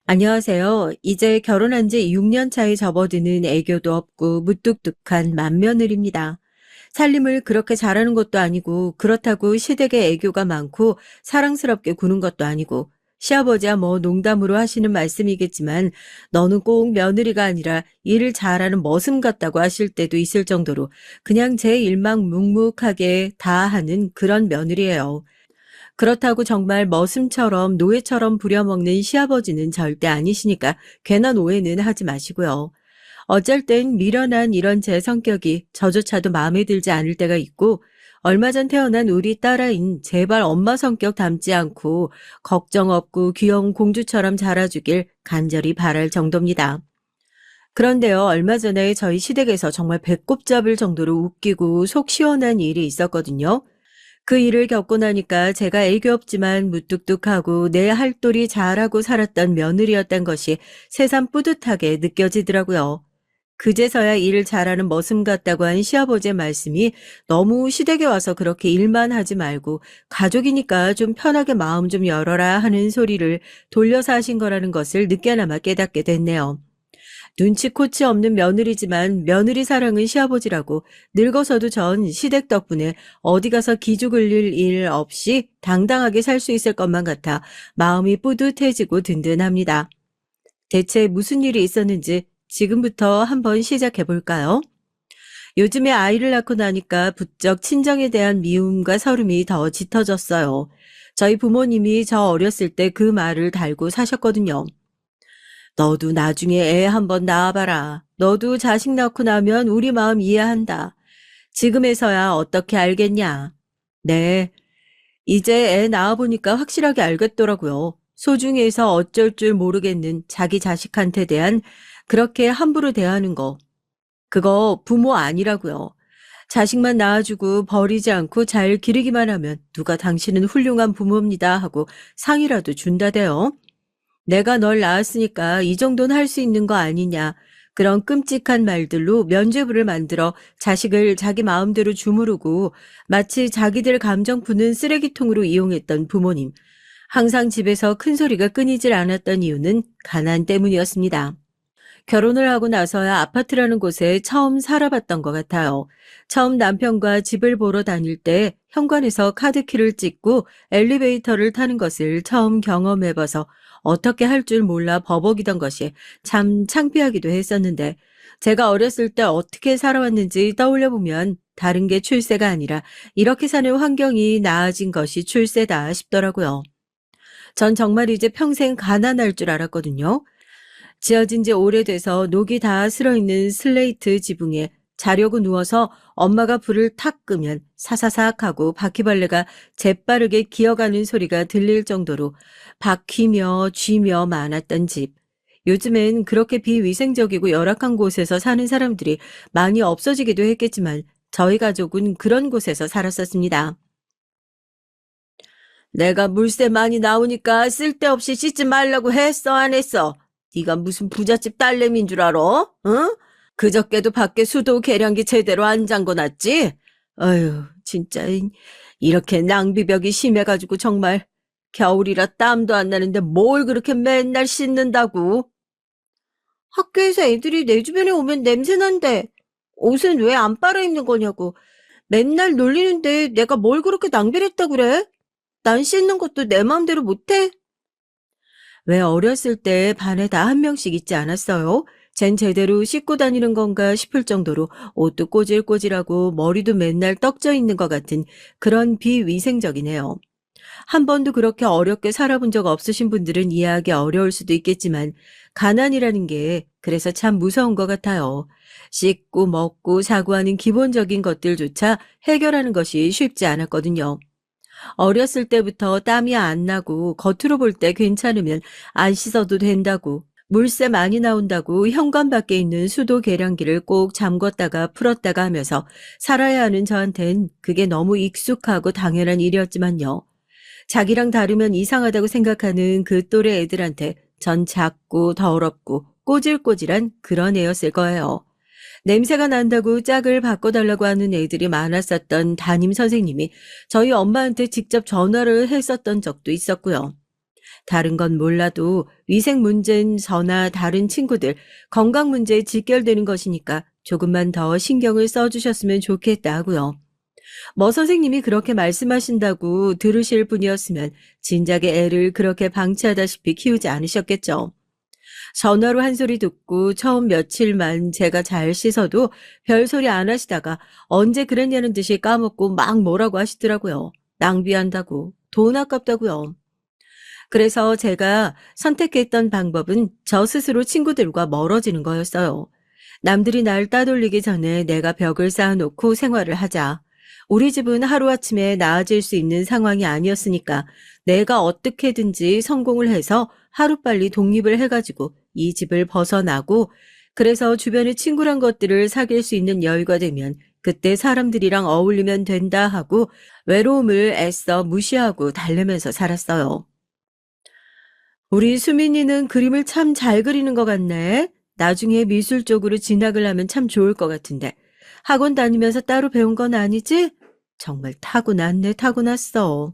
안녕하세요. 이제 결혼한 지 6년 차에 접어드는 애교도 없고 무뚝뚝한 맏며느리입니다. 살림을 그렇게 잘하는 것도 아니고 그렇다고 시댁에 애교가 많고 사랑스럽게 구는 것도 아니고 시아버지야 뭐 농담으로 하시는 말씀이겠지만 너는 꼭 며느리가 아니라 일을 잘하는 머슴 같다고 하실 때도 있을 정도로 그냥 제 일만 묵묵하게 다 하는 그런 며느리예요. 그렇다고 정말 머슴처럼 노예처럼 부려먹는 시아버지는 절대 아니시니까 괜한 오해는 하지 마시고요. 어쩔 땐 미련한 이런 제 성격이 저조차도 마음에 들지 않을 때가 있고 얼마 전 태어난 우리 딸아인 제발 엄마 성격 닮지 않고 걱정 없고 귀여운 공주처럼 자라주길 간절히 바랄 정도입니다. 그런데요, 얼마 전에 저희 시댁에서 정말 배꼽 잡을 정도로 웃기고 속 시원한 일이 있었거든요. 그 일을 겪고 나니까 제가 애교 없지만 무뚝뚝하고 내 할도리 잘하고 살았던 며느리였던 것이 새삼 뿌듯하게 느껴지더라고요. 그제서야 일을 잘하는 머슴 같다고 한 시아버지의 말씀이 너무 시댁에 와서 그렇게 일만 하지 말고 가족이니까 좀 편하게 마음 좀 열어라 하는 소리를 돌려서 하신 거라는 것을 늦게나마 깨닫게 됐네요. 눈치코치 없는 며느리지만 며느리 사랑은 시아버지라고 늙어서도 전 시댁 덕분에 어디 가서 기죽 을릴 일 없이 당당하게 살 수 있을 것만 같아 마음이 뿌듯해지고 든든합니다. 대체 무슨 일이 있었는지 지금부터 한번 시작해 볼까요? 요즘에 아이를 낳고 나니까 부쩍 친정에 대한 미움과 서름이 더 짙어졌어요. 저희 부모님이 저 어렸을 때 그 말을 달고 사셨거든요. 너도 나중에 애 한번 낳아봐라. 너도 자식 낳고 나면 우리 마음 이해한다. 지금에서야 어떻게 알겠냐. 네, 이제 애 낳아보니까 확실하게 알겠더라고요. 소중해서 어쩔 줄 모르겠는 자기 자식한테 대한 그렇게 함부로 대하는 거. 그거 부모 아니라고요. 자식만 낳아주고 버리지 않고 잘 기르기만 하면 누가 당신은 훌륭한 부모입니다 하고 상이라도 준다대요. 내가 널 낳았으니까 이 정도는 할 수 있는 거 아니냐. 그런 끔찍한 말들로 면죄부를 만들어 자식을 자기 마음대로 주무르고 마치 자기들 감정 푸는 쓰레기통으로 이용했던 부모님. 항상 집에서 큰 소리가 끊이질 않았던 이유는 가난 때문이었습니다. 결혼을 하고 나서야 아파트라는 곳에 처음 살아봤던 것 같아요. 처음 남편과 집을 보러 다닐 때 현관에서 카드키를 찍고 엘리베이터를 타는 것을 처음 경험해봐서 어떻게 할 줄 몰라 버벅이던 것이 참 창피하기도 했었는데 제가 어렸을 때 어떻게 살아왔는지 떠올려보면 다른 게 출세가 아니라 이렇게 사는 환경이 나아진 것이 출세다 싶더라고요. 전 정말 이제 평생 가난할 줄 알았거든요. 지어진 지 오래돼서 녹이 다 슬어있는 슬레이트 지붕에 자려고 누워서 엄마가 불을 탁 끄면 사사삭 하고 바퀴벌레가 재빠르게 기어가는 소리가 들릴 정도로 바퀴며 쥐며 많았던 집. 요즘엔 그렇게 비위생적이고 열악한 곳에서 사는 사람들이 많이 없어지기도 했겠지만 저희 가족은 그런 곳에서 살았었습니다. 내가 물세 많이 나오니까 쓸데없이 씻지 말라고 했어, 안 했어? 네가 무슨 부잣집 딸내미인 줄 알아? 응? 그저께도 밖에 수도 계량기 제대로 안 잠궈놨지? 어휴, 진짜 이렇게 낭비벽이 심해가지고 정말 겨울이라 땀도 안 나는데 뭘 그렇게 맨날 씻는다고? 학교에서 애들이 내 주변에 오면 냄새난대. 옷은 왜 안 빨아 입는 거냐고. 맨날 놀리는데 내가 뭘 그렇게 낭비를 했다 그래? 난 씻는 것도 내 마음대로 못해? 왜 어렸을 때 반에 다 한 명씩 있지 않았어요? 쟨 제대로 씻고 다니는 건가 싶을 정도로 옷도 꼬질꼬질하고 머리도 맨날 떡져 있는 것 같은 그런 비위생적이네요. 한 번도 그렇게 어렵게 살아본 적 없으신 분들은 이해하기 어려울 수도 있겠지만 가난이라는 게 그래서 참 무서운 것 같아요. 씻고 먹고 사고 하는 기본적인 것들조차 해결하는 것이 쉽지 않았거든요. 어렸을 때부터 땀이 안 나고 겉으로 볼 때 괜찮으면 안 씻어도 된다고 물세 많이 나온다고 현관 밖에 있는 수도 계량기를 꼭 잠궜다가 풀었다가 하면서 살아야 하는 저한텐 그게 너무 익숙하고 당연한 일이었지만요. 자기랑 다르면 이상하다고 생각하는 그 또래 애들한테 전 작고 더럽고 꼬질꼬질한 그런 애였을 거예요. 냄새가 난다고 짝을 바꿔달라고 하는 애들이 많았었던 담임 선생님이 저희 엄마한테 직접 전화를 했었던 적도 있었고요. 다른 건 몰라도 위생 문제는 저나 다른 친구들 건강 문제에 직결되는 것이니까 조금만 더 신경을 써주셨으면 좋겠다 하고요. 선생님이 그렇게 말씀하신다고 들으실 분이었으면 진작에 애를 그렇게 방치하다시피 키우지 않으셨겠죠. 전화로 한 소리 듣고 처음 며칠만 제가 잘 씻어도 별소리 안 하시다가 언제 그랬냐는 듯이 까먹고 막 뭐라고 하시더라고요. 낭비한다고, 돈 아깝다고요. 그래서 제가 선택했던 방법은 저 스스로 친구들과 멀어지는 거였어요. 남들이 날 따돌리기 전에 내가 벽을 쌓아놓고 생활을 하자. 우리 집은 하루아침에 나아질 수 있는 상황이 아니었으니까 내가 어떻게든지 성공을 해서 하루빨리 독립을 해가지고 이 집을 벗어나고 그래서 주변에 친구란 것들을 사귈 수 있는 여유가 되면 그때 사람들이랑 어울리면 된다 하고 외로움을 애써 무시하고 달래면서 살았어요. 우리 수민이는 그림을 참 잘 그리는 것 같네. 나중에 미술 쪽으로 진학을 하면 참 좋을 것 같은데. 학원 다니면서 따로 배운 건 아니지? 정말 타고났네, 타고났어.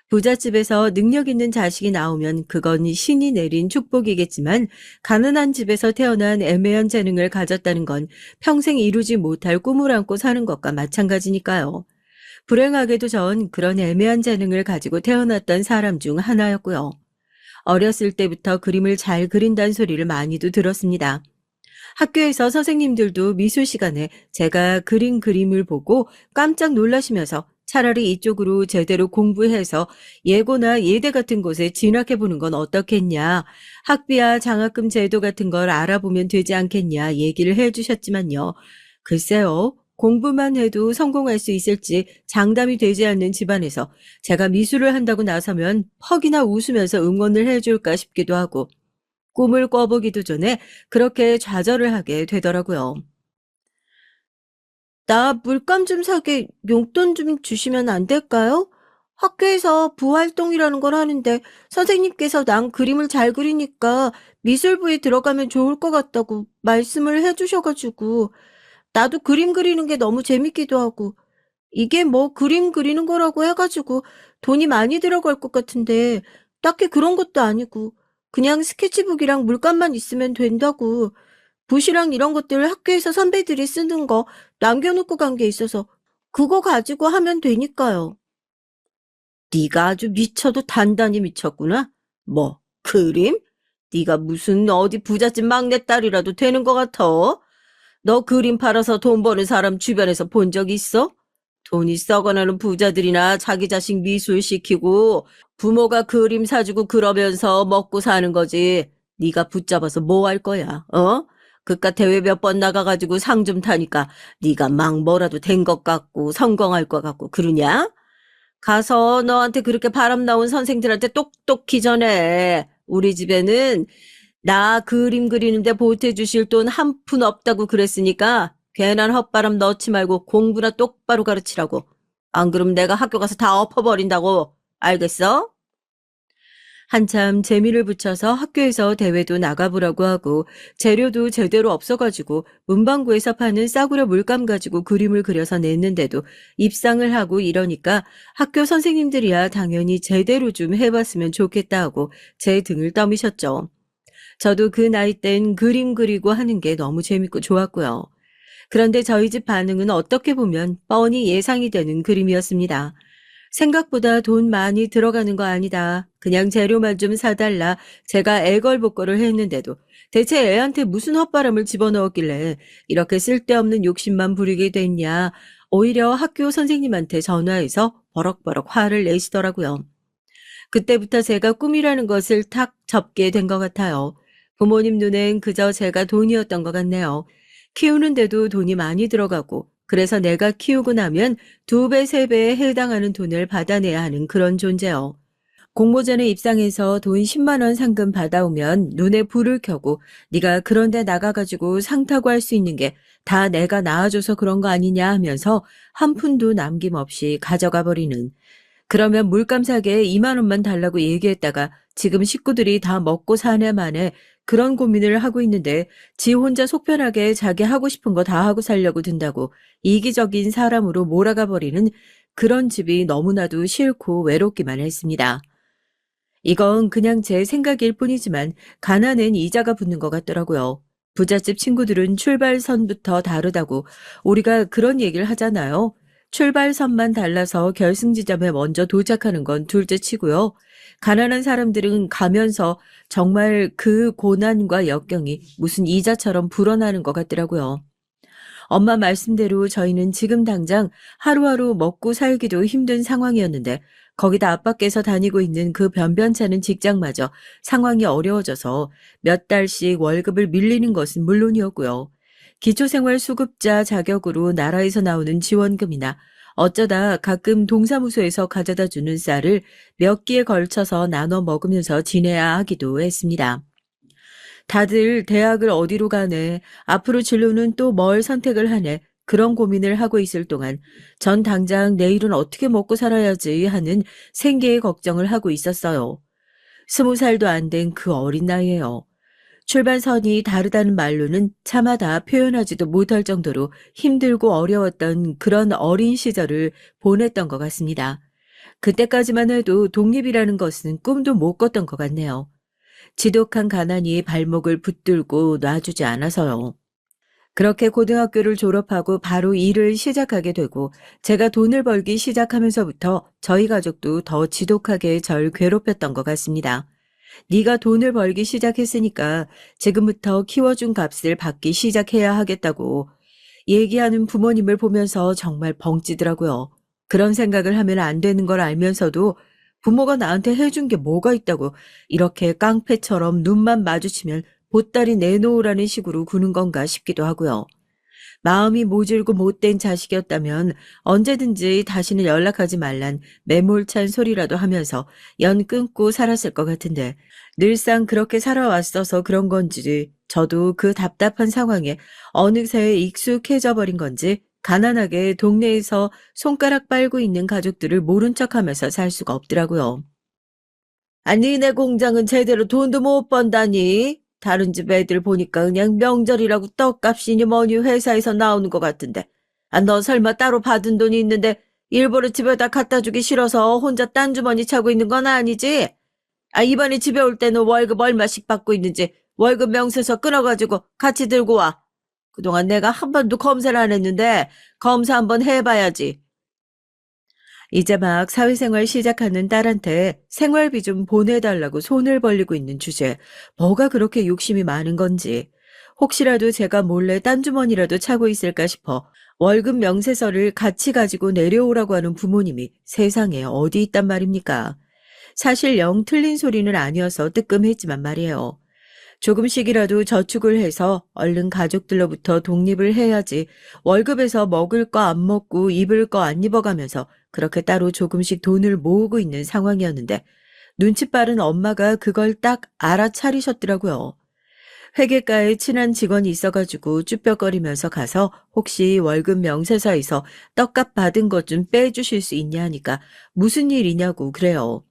부잣집에서 능력 있는 자식이 나오면 그건 신이 내린 축복이겠지만 가난한 집에서 태어난 애매한 재능을 가졌다는 건 평생 이루지 못할 꿈을 안고 사는 것과 마찬가지니까요. 불행하게도 전 그런 애매한 재능을 가지고 태어났던 사람 중 하나였고요. 어렸을 때부터 그림을 잘 그린다는 소리를 많이도 들었습니다. 학교에서 선생님들도 미술 시간에 제가 그린 그림을 보고 깜짝 놀라시면서 차라리 이쪽으로 제대로 공부해서 예고나 예대 같은 곳에 진학해보는 건 어떻겠냐, 학비야 장학금 제도 같은 걸 알아보면 되지 않겠냐 얘기를 해주셨지만요. 글쎄요. 공부만 해도 성공할 수 있을지 장담이 되지 않는 집안에서 제가 미술을 한다고 나서면 퍽이나 웃으면서 응원을 해줄까 싶기도 하고 꿈을 꿔보기도 전에 그렇게 좌절을 하게 되더라고요. 나 물감 좀 사게 용돈 좀 주시면 안 될까요? 학교에서 부활동이라는 걸 하는데 선생님께서 난 그림을 잘 그리니까 미술부에 들어가면 좋을 것 같다고 말씀을 해주셔가지고 나도 그림 그리는 게 너무 재밌기도 하고 이게 뭐 그림 그리는 거라고 해가지고 돈이 많이 들어갈 것 같은데 딱히 그런 것도 아니고 그냥 스케치북이랑 물감만 있으면 된다고 붓이랑 이런 것들 학교에서 선배들이 쓰는 거 남겨놓고 간 게 있어서 그거 가지고 하면 되니까요. 네가 아주 미쳐도 단단히 미쳤구나. 뭐 그림? 네가 무슨 어디 부잣집 막내딸이라도 되는 것 같아? 너 그림 팔아서 돈 버는 사람 주변에서 본 적 있어? 돈이 썩어나는 부자들이나 자기 자식 미술 시키고 부모가 그림 사주고 그러면서 먹고 사는 거지. 네가 붙잡아서 뭐 할 거야? 어? 그깟 대회 몇 번 나가가지고 상 좀 타니까 네가 막 뭐라도 된 것 같고 성공할 것 같고 그러냐? 가서 너한테 그렇게 바람 나온 선생들한테 똑똑히 전해. 우리 집에는 나 그림 그리는데 보태주실 돈 한 푼 없다고 그랬으니까 괜한 헛바람 넣지 말고 공부나 똑바로 가르치라고. 안 그럼 내가 학교 가서 다 엎어버린다고. 알겠어? 한참 재미를 붙여서 학교에서 대회도 나가보라고 하고 재료도 제대로 없어가지고 문방구에서 파는 싸구려 물감 가지고 그림을 그려서 냈는데도 입상을 하고 이러니까 학교 선생님들이야 당연히 제대로 좀 해봤으면 좋겠다 하고 제 등을 떠미셨죠. 저도 그 나이 땐 그림 그리고 하는 게 너무 재밌고 좋았고요. 그런데 저희 집 반응은 어떻게 보면 뻔히 예상이 되는 그림이었습니다. 생각보다 돈 많이 들어가는 거 아니다. 그냥 재료만 좀 사달라. 제가 애걸복걸을 했는데도 대체 애한테 무슨 헛바람을 집어넣었길래 이렇게 쓸데없는 욕심만 부리게 됐냐. 오히려 학교 선생님한테 전화해서 버럭버럭 화를 내시더라고요. 그때부터 제가 꿈이라는 것을 탁 접게 된 것 같아요. 부모님 눈엔 그저 제가 돈이었던 것 같네요. 키우는데도 돈이 많이 들어가고 그래서 내가 키우고 나면 2배, 3배에 해당하는 돈을 받아내야 하는 그런 존재요. 공모전에 입상해서 돈 10만 원 상금 받아오면 눈에 불을 켜고 네가 그런 데 나가가지고 상 타고 할 수 있는 게 다 내가 낳아줘서 그런 거 아니냐 하면서 한 푼도 남김없이 가져가 버리는, 그러면 물감 사게 2만 원만 달라고 얘기했다가 지금 식구들이 다 먹고 사내 만에 그런 고민을 하고 있는데 지 혼자 속편하게 자기 하고 싶은 거 다 하고 살려고 든다고 이기적인 사람으로 몰아가 버리는 그런 집이 너무나도 싫고 외롭기만 했습니다. 이건 그냥 제 생각일 뿐이지만 가난엔 이자가 붙는 것 같더라고요. 부잣집 친구들은 출발선부터 다르다고 우리가 그런 얘기를 하잖아요. 출발선만 달라서 결승 지점에 먼저 도착하는 건 둘째 치고요. 가난한 사람들은 가면서 정말 그 고난과 역경이 무슨 이자처럼 불어나는 것 같더라고요. 엄마 말씀대로 저희는 지금 당장 하루하루 먹고 살기도 힘든 상황이었는데 거기다 아빠께서 다니고 있는 그 변변찮은 직장마저 상황이 어려워져서 몇 달씩 월급을 밀리는 것은 물론이었고요. 기초생활수급자 자격으로 나라에서 나오는 지원금이나 어쩌다 가끔 동사무소에서 가져다 주는 쌀을 몇 끼에 걸쳐서 나눠 먹으면서 지내야 하기도 했습니다. 다들 대학을 어디로 가네, 앞으로 진로는 또 뭘 선택을 하네, 그런 고민을 하고 있을 동안 전 당장 내일은 어떻게 먹고 살아야지 하는 생계의 걱정을 하고 있었어요. 20살도 안 된 그 어린 나이에요. 출발선이 다르다는 말로는 차마 다 표현하지도 못할 정도로 힘들고 어려웠던 그런 어린 시절을 보냈던 것 같습니다. 그때까지만 해도 독립이라는 것은 꿈도 못 꿨던 것 같네요. 지독한 가난이 발목을 붙들고 놔주지 않아서요. 그렇게 고등학교를 졸업하고 바로 일을 시작하게 되고 제가 돈을 벌기 시작하면서부터 저희 가족도 더 지독하게 절 괴롭혔던 것 같습니다. 네가 돈을 벌기 시작했으니까 지금부터 키워준 값을 받기 시작해야 하겠다고 얘기하는 부모님을 보면서 정말 벙찌더라고요. 그런 생각을 하면 안 되는 걸 알면서도 부모가 나한테 해준 게 뭐가 있다고 이렇게 깡패처럼 눈만 마주치면 보따리 내놓으라는 식으로 구는 건가 싶기도 하고요. 마음이 모질고 못된 자식이었다면 언제든지 다시는 연락하지 말란 매몰찬 소리라도 하면서 연 끊고 살았을 것 같은데 늘상 그렇게 살아왔어서 그런 건지 저도 그 답답한 상황에 어느새 익숙해져 버린 건지 가난하게 동네에서 손가락 빨고 있는 가족들을 모른 척하면서 살 수가 없더라고요. 아니, 니네 공장은 제대로 돈도 못 번다니? 다른 집 애들 보니까 그냥 명절이라고 떡값이니 뭐니 회사에서 나오는 것 같은데. 아, 너 설마 따로 받은 돈이 있는데 일부러 집에다 갖다 주기 싫어서 혼자 딴 주머니 차고 있는 건 아니지? 아, 이번에 집에 올 때는 월급 얼마씩 받고 있는지 월급 명세서 끊어가지고 같이 들고 와. 그동안 내가 한 번도 검사를 안 했는데 검사 한번 해봐야지. 이제 막 사회생활 시작하는 딸한테 생활비 좀 보내달라고 손을 벌리고 있는 주제에 뭐가 그렇게 욕심이 많은 건지 혹시라도 제가 몰래 딴 주머니라도 차고 있을까 싶어 월급 명세서를 같이 가지고 내려오라고 하는 부모님이 세상에 어디 있단 말입니까? 사실 영 틀린 소리는 아니어서 뜨끔했지만 말이에요. 조금씩이라도 저축을 해서 얼른 가족들로부터 독립을 해야지 월급에서 먹을 거 안 먹고 입을 거 안 입어가면서 그렇게 따로 조금씩 돈을 모으고 있는 상황이었는데 눈치 빠른 엄마가 그걸 딱 알아차리셨더라고요. 회계과에 친한 직원이 있어가지고 쭈뼛거리면서 가서 혹시 월급 명세서에서 떡값 받은 것 좀 빼주실 수 있냐 하니까 무슨 일이냐고 그래요.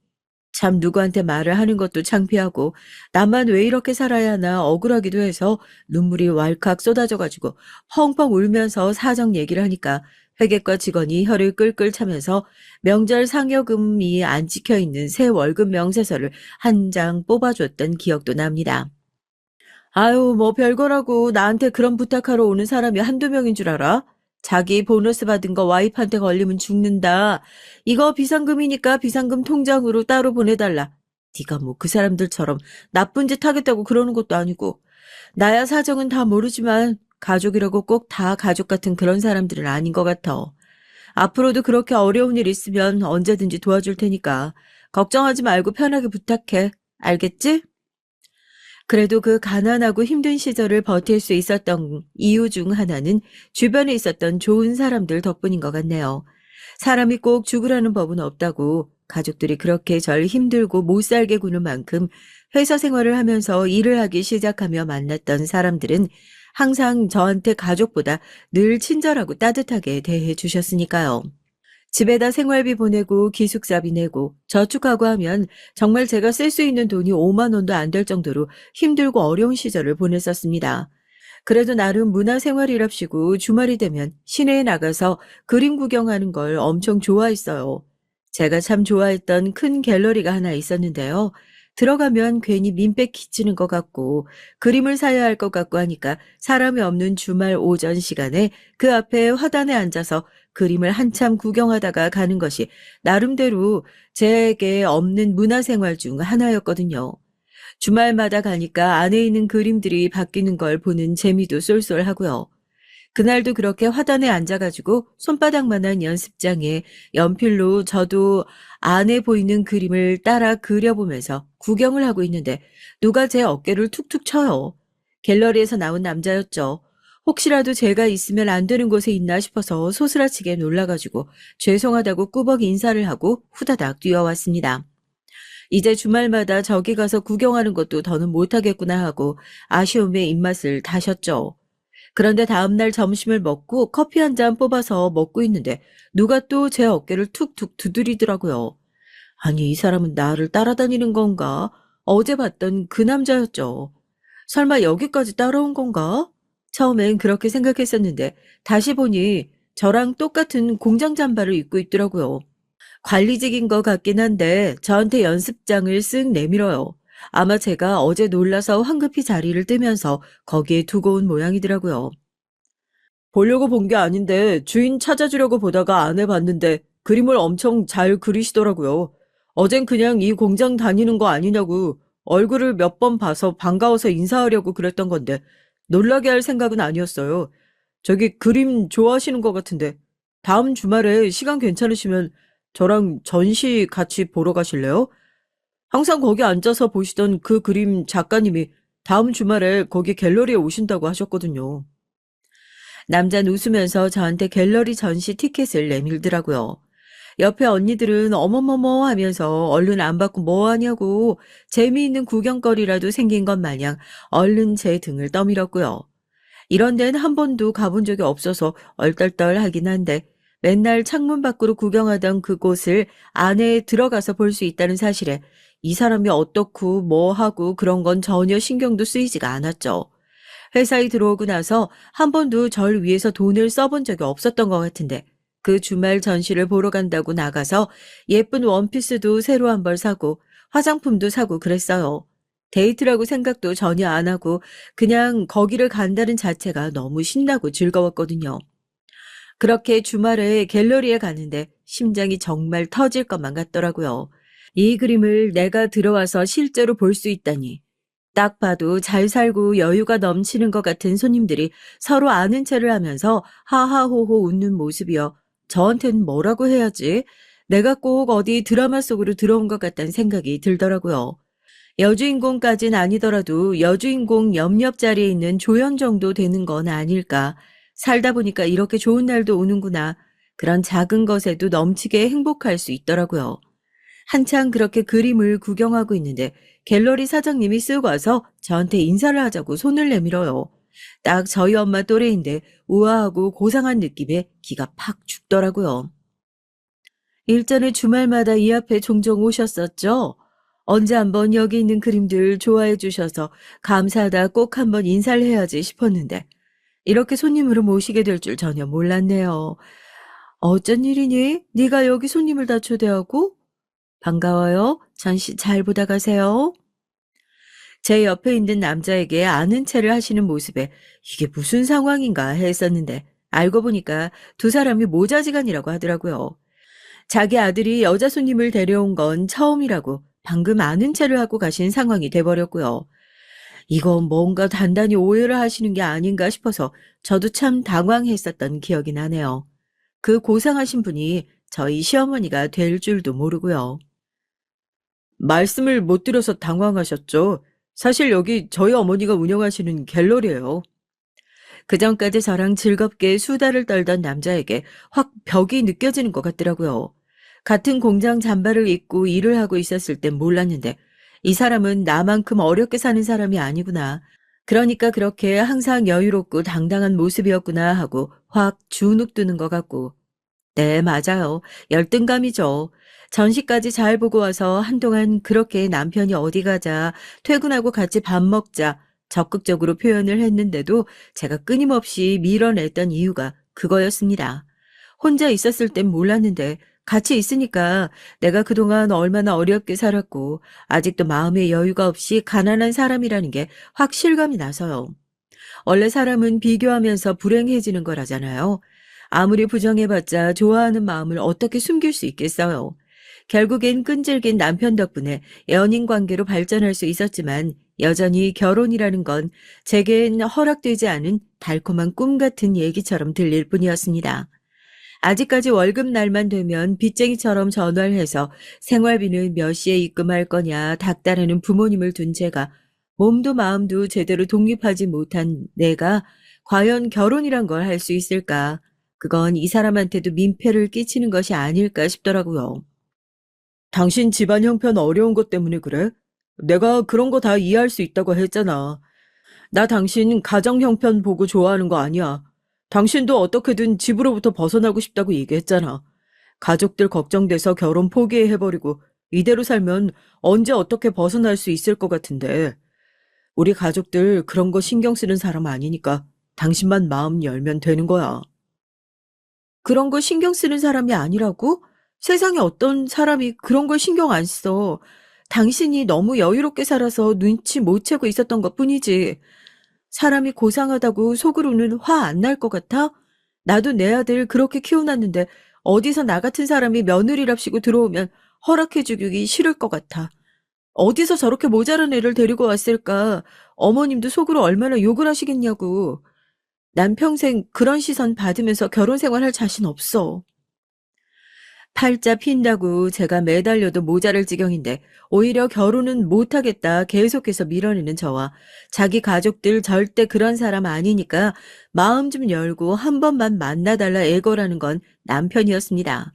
참 누구한테 말을 하는 것도 창피하고 나만 왜 이렇게 살아야 하나 억울하기도 해서 눈물이 왈칵 쏟아져가지고 펑펑 울면서 사정 얘기를 하니까 회계과 직원이 혀를 끌끌 차면서 명절 상여금이 안 찍혀있는 새 월급 명세서를 한 장 뽑아줬던 기억도 납니다. 아유, 뭐 별거라고 나한테 그런 부탁하러 오는 사람이 한두 명인 줄 알아? 자기 보너스 받은 거 와이프한테 걸리면 죽는다. 이거 비상금이니까 비상금 통장으로 따로 보내달라. 네가 뭐 그 사람들처럼 나쁜 짓 하겠다고 그러는 것도 아니고. 나야 사정은 다 모르지만 가족이라고 꼭 다 가족 같은 그런 사람들은 아닌 것 같아. 앞으로도 그렇게 어려운 일 있으면 언제든지 도와줄 테니까. 걱정하지 말고 편하게 부탁해. 알겠지? 그래도 그 가난하고 힘든 시절을 버틸 수 있었던 이유 중 하나는 주변에 있었던 좋은 사람들 덕분인 것 같네요. 사람이 꼭 죽으라는 법은 없다고 가족들이 그렇게 절 힘들고 못 살게 구는 만큼 회사 생활을 하면서 일을 하기 시작하며 만났던 사람들은 항상 저한테 가족보다 늘 친절하고 따뜻하게 대해 주셨으니까요. 집에다 생활비 보내고 기숙사비 내고 저축하고 하면 정말 제가 쓸 수 있는 돈이 5만 원도 안 될 정도로 힘들고 어려운 시절을 보냈었습니다. 그래도 나름 문화생활이랍시고 주말이 되면 시내에 나가서 그림 구경하는 걸 엄청 좋아했어요. 제가 참 좋아했던 큰 갤러리가 하나 있었는데요. 들어가면 괜히 민폐 끼치는 것 같고 그림을 사야 할 것 같고 하니까 사람이 없는 주말 오전 시간에 그 앞에 화단에 앉아서 그림을 한참 구경하다가 가는 것이 나름대로 제게 없는 문화생활 중 하나였거든요. 주말마다 가니까 안에 있는 그림들이 바뀌는 걸 보는 재미도 쏠쏠하고요. 그날도 그렇게 화단에 앉아가지고 손바닥만한 연습장에 연필로 저도 안에 보이는 그림을 따라 그려보면서 구경을 하고 있는데 누가 제 어깨를 툭툭 쳐요. 갤러리에서 나온 남자였죠. 혹시라도 제가 있으면 안 되는 곳에 있나 싶어서 소스라치게 놀라가지고 죄송하다고 꾸벅 인사를 하고 후다닥 뛰어왔습니다. 이제 주말마다 저기 가서 구경하는 것도 더는 못하겠구나 하고 아쉬움에 입맛을 다셨죠. 그런데 다음날 점심을 먹고 커피 한 잔 뽑아서 먹고 있는데 누가 또 제 어깨를 툭툭 두드리더라고요. 아니, 이 사람은 나를 따라다니는 건가? 어제 봤던 그 남자였죠. 설마 여기까지 따라온 건가? 처음엔 그렇게 생각했었는데 다시 보니 저랑 똑같은 공장 잠바를 입고 있더라고요. 관리직인 것 같긴 한데 저한테 연습장을 쓱 내밀어요. 아마 제가 어제 놀라서 황급히 자리를 뜨면서 거기에 두고 온 모양이더라고요. 보려고 본 게 아닌데 주인 찾아주려고 보다가 안 해봤는데 그림을 엄청 잘 그리시더라고요. 어젠 그냥 이 공장 다니는 거 아니냐고 얼굴을 몇 번 봐서 반가워서 인사하려고 그랬던 건데 놀라게 할 생각은 아니었어요. 저기 그림 좋아하시는 것 같은데 다음 주말에 시간 괜찮으시면 저랑 전시 같이 보러 가실래요? 항상 거기 앉아서 보시던 그 그림 작가님이 다음 주말에 거기 갤러리에 오신다고 하셨거든요. 남자는 웃으면서 저한테 갤러리 전시 티켓을 내밀더라고요. 옆에 언니들은 어머머머 하면서 얼른 안 받고 뭐 하냐고 재미있는 구경거리라도 생긴 것 마냥 얼른 제 등을 떠밀었고요. 이런 데는 한 번도 가본 적이 없어서 얼떨떨하긴 한데 맨날 창문 밖으로 구경하던 그곳을 안에 들어가서 볼 수 있다는 사실에 이 사람이 어떻고 뭐 하고 그런 건 전혀 신경도 쓰이지가 않았죠. 회사에 들어오고 나서 한 번도 절 위해서 돈을 써본 적이 없었던 것 같은데 그 주말 전시를 보러 간다고 나가서 예쁜 원피스도 새로 한 벌 사고 화장품도 사고 그랬어요. 데이트라고 생각도 전혀 안 하고 그냥 거기를 간다는 자체가 너무 신나고 즐거웠거든요. 그렇게 주말에 갤러리에 가는데 심장이 정말 터질 것만 같더라고요. 이 그림을 내가 들어와서 실제로 볼 수 있다니. 딱 봐도 잘 살고 여유가 넘치는 것 같은 손님들이 서로 아는 체를 하면서 하하호호 웃는 모습이요. 저한테는 뭐라고 해야지? 내가 꼭 어디 드라마 속으로 들어온 것 같다는 생각이 들더라고요. 여주인공까진 아니더라도 여주인공 옆옆자리에 있는 조연 정도 되는 건 아닐까. 살다 보니까 이렇게 좋은 날도 오는구나. 그런 작은 것에도 넘치게 행복할 수 있더라고요. 한창 그렇게 그림을 구경하고 있는데 갤러리 사장님이 쓱 와서 저한테 인사를 하자고 손을 내밀어요. 딱 저희 엄마 또래인데 우아하고 고상한 느낌에 기가 팍 죽더라고요. 일전에 주말마다 이 앞에 종종 오셨었죠? 언제 한번 여기 있는 그림들 좋아해 주셔서 감사하다 꼭 한번 인사를 해야지 싶었는데 이렇게 손님으로 모시게 될 줄 전혀 몰랐네요. 어쩐 일이니? 네가 여기 손님을 다 초대하고? 반가워요. 전시 잘 보다 가세요. 제 옆에 있는 남자에게 아는 체를 하시는 모습에 이게 무슨 상황인가 했었는데 알고 보니까 두 사람이 모자지간이라고 하더라고요. 자기 아들이 여자 손님을 데려온 건 처음이라고 방금 아는 체를 하고 가신 상황이 돼버렸고요. 이건 뭔가 단단히 오해를 하시는 게 아닌가 싶어서 저도 참 당황했었던 기억이 나네요. 그 고상하신 분이 저희 시어머니가 될 줄도 모르고요. 말씀을 못 드려서 당황하셨죠? 사실 여기 저희 어머니가 운영하시는 갤러리예요. 그전까지 저랑 즐겁게 수다를 떨던 남자에게 확 벽이 느껴지는 것 같더라고요. 같은 공장 잠바를 입고 일을 하고 있었을 땐 몰랐는데 이 사람은 나만큼 어렵게 사는 사람이 아니구나. 그러니까 그렇게 항상 여유롭고 당당한 모습이었구나 하고 확 주눅 드는 것 같고. 네, 맞아요. 열등감이죠. 전시까지 잘 보고 와서 한동안 그렇게 남편이 어디 가자, 퇴근하고 같이 밥 먹자, 적극적으로 표현을 했는데도 제가 끊임없이 밀어냈던 이유가 그거였습니다. 혼자 있었을 땐 몰랐는데 같이 있으니까 내가 그동안 얼마나 어렵게 살았고 아직도 마음의 여유가 없이 가난한 사람이라는 게 확 실감이 나서요. 원래 사람은 비교하면서 불행해지는 거라잖아요. 아무리 부정해봤자 좋아하는 마음을 어떻게 숨길 수 있겠어요. 결국엔 끈질긴 남편 덕분에 연인 관계로 발전할 수 있었지만 여전히 결혼이라는 건 제겐 허락되지 않은 달콤한 꿈 같은 얘기처럼 들릴 뿐이었습니다. 아직까지 월급 날만 되면 빚쟁이처럼 전화를 해서 생활비는 몇 시에 입금할 거냐 닥달하는 부모님을 둔 제가 몸도 마음도 제대로 독립하지 못한 내가 과연 결혼이란 걸 할 수 있을까? 그건 이 사람한테도 민폐를 끼치는 것이 아닐까 싶더라고요. 당신 집안 형편 어려운 것 때문에 그래? 내가 그런 거 다 이해할 수 있다고 했잖아. 나 당신 가정 형편 보고 좋아하는 거 아니야. 당신도 어떻게든 집으로부터 벗어나고 싶다고 얘기했잖아. 가족들 걱정돼서 결혼 포기해버리고 이대로 살면 언제 어떻게 벗어날 수 있을 것 같은데. 우리 가족들 그런 거 신경 쓰는 사람 아니니까 당신만 마음 열면 되는 거야. 그런 거 신경 쓰는 사람이 아니라고? 세상에 어떤 사람이 그런 걸 신경 안 써. 당신이 너무 여유롭게 살아서 눈치 못 채고 있었던 것 뿐이지. 사람이 고상하다고 속으로는 화 안 날 것 같아? 나도 내 아들 그렇게 키워놨는데 어디서 나 같은 사람이 며느리랍시고 들어오면 허락해주기 싫을 것 같아. 어디서 저렇게 모자란 애를 데리고 왔을까? 어머님도 속으로 얼마나 욕을 하시겠냐고. 난 평생 그런 시선 받으면서 결혼 생활할 자신 없어. 팔자 핀다고 제가 매달려도 모자랄 지경인데 오히려 결혼은 못하겠다 계속해서 밀어내는 저와 자기 가족들 절대 그런 사람 아니니까 마음 좀 열고 한 번만 만나달라 애거라는 건 남편이었습니다.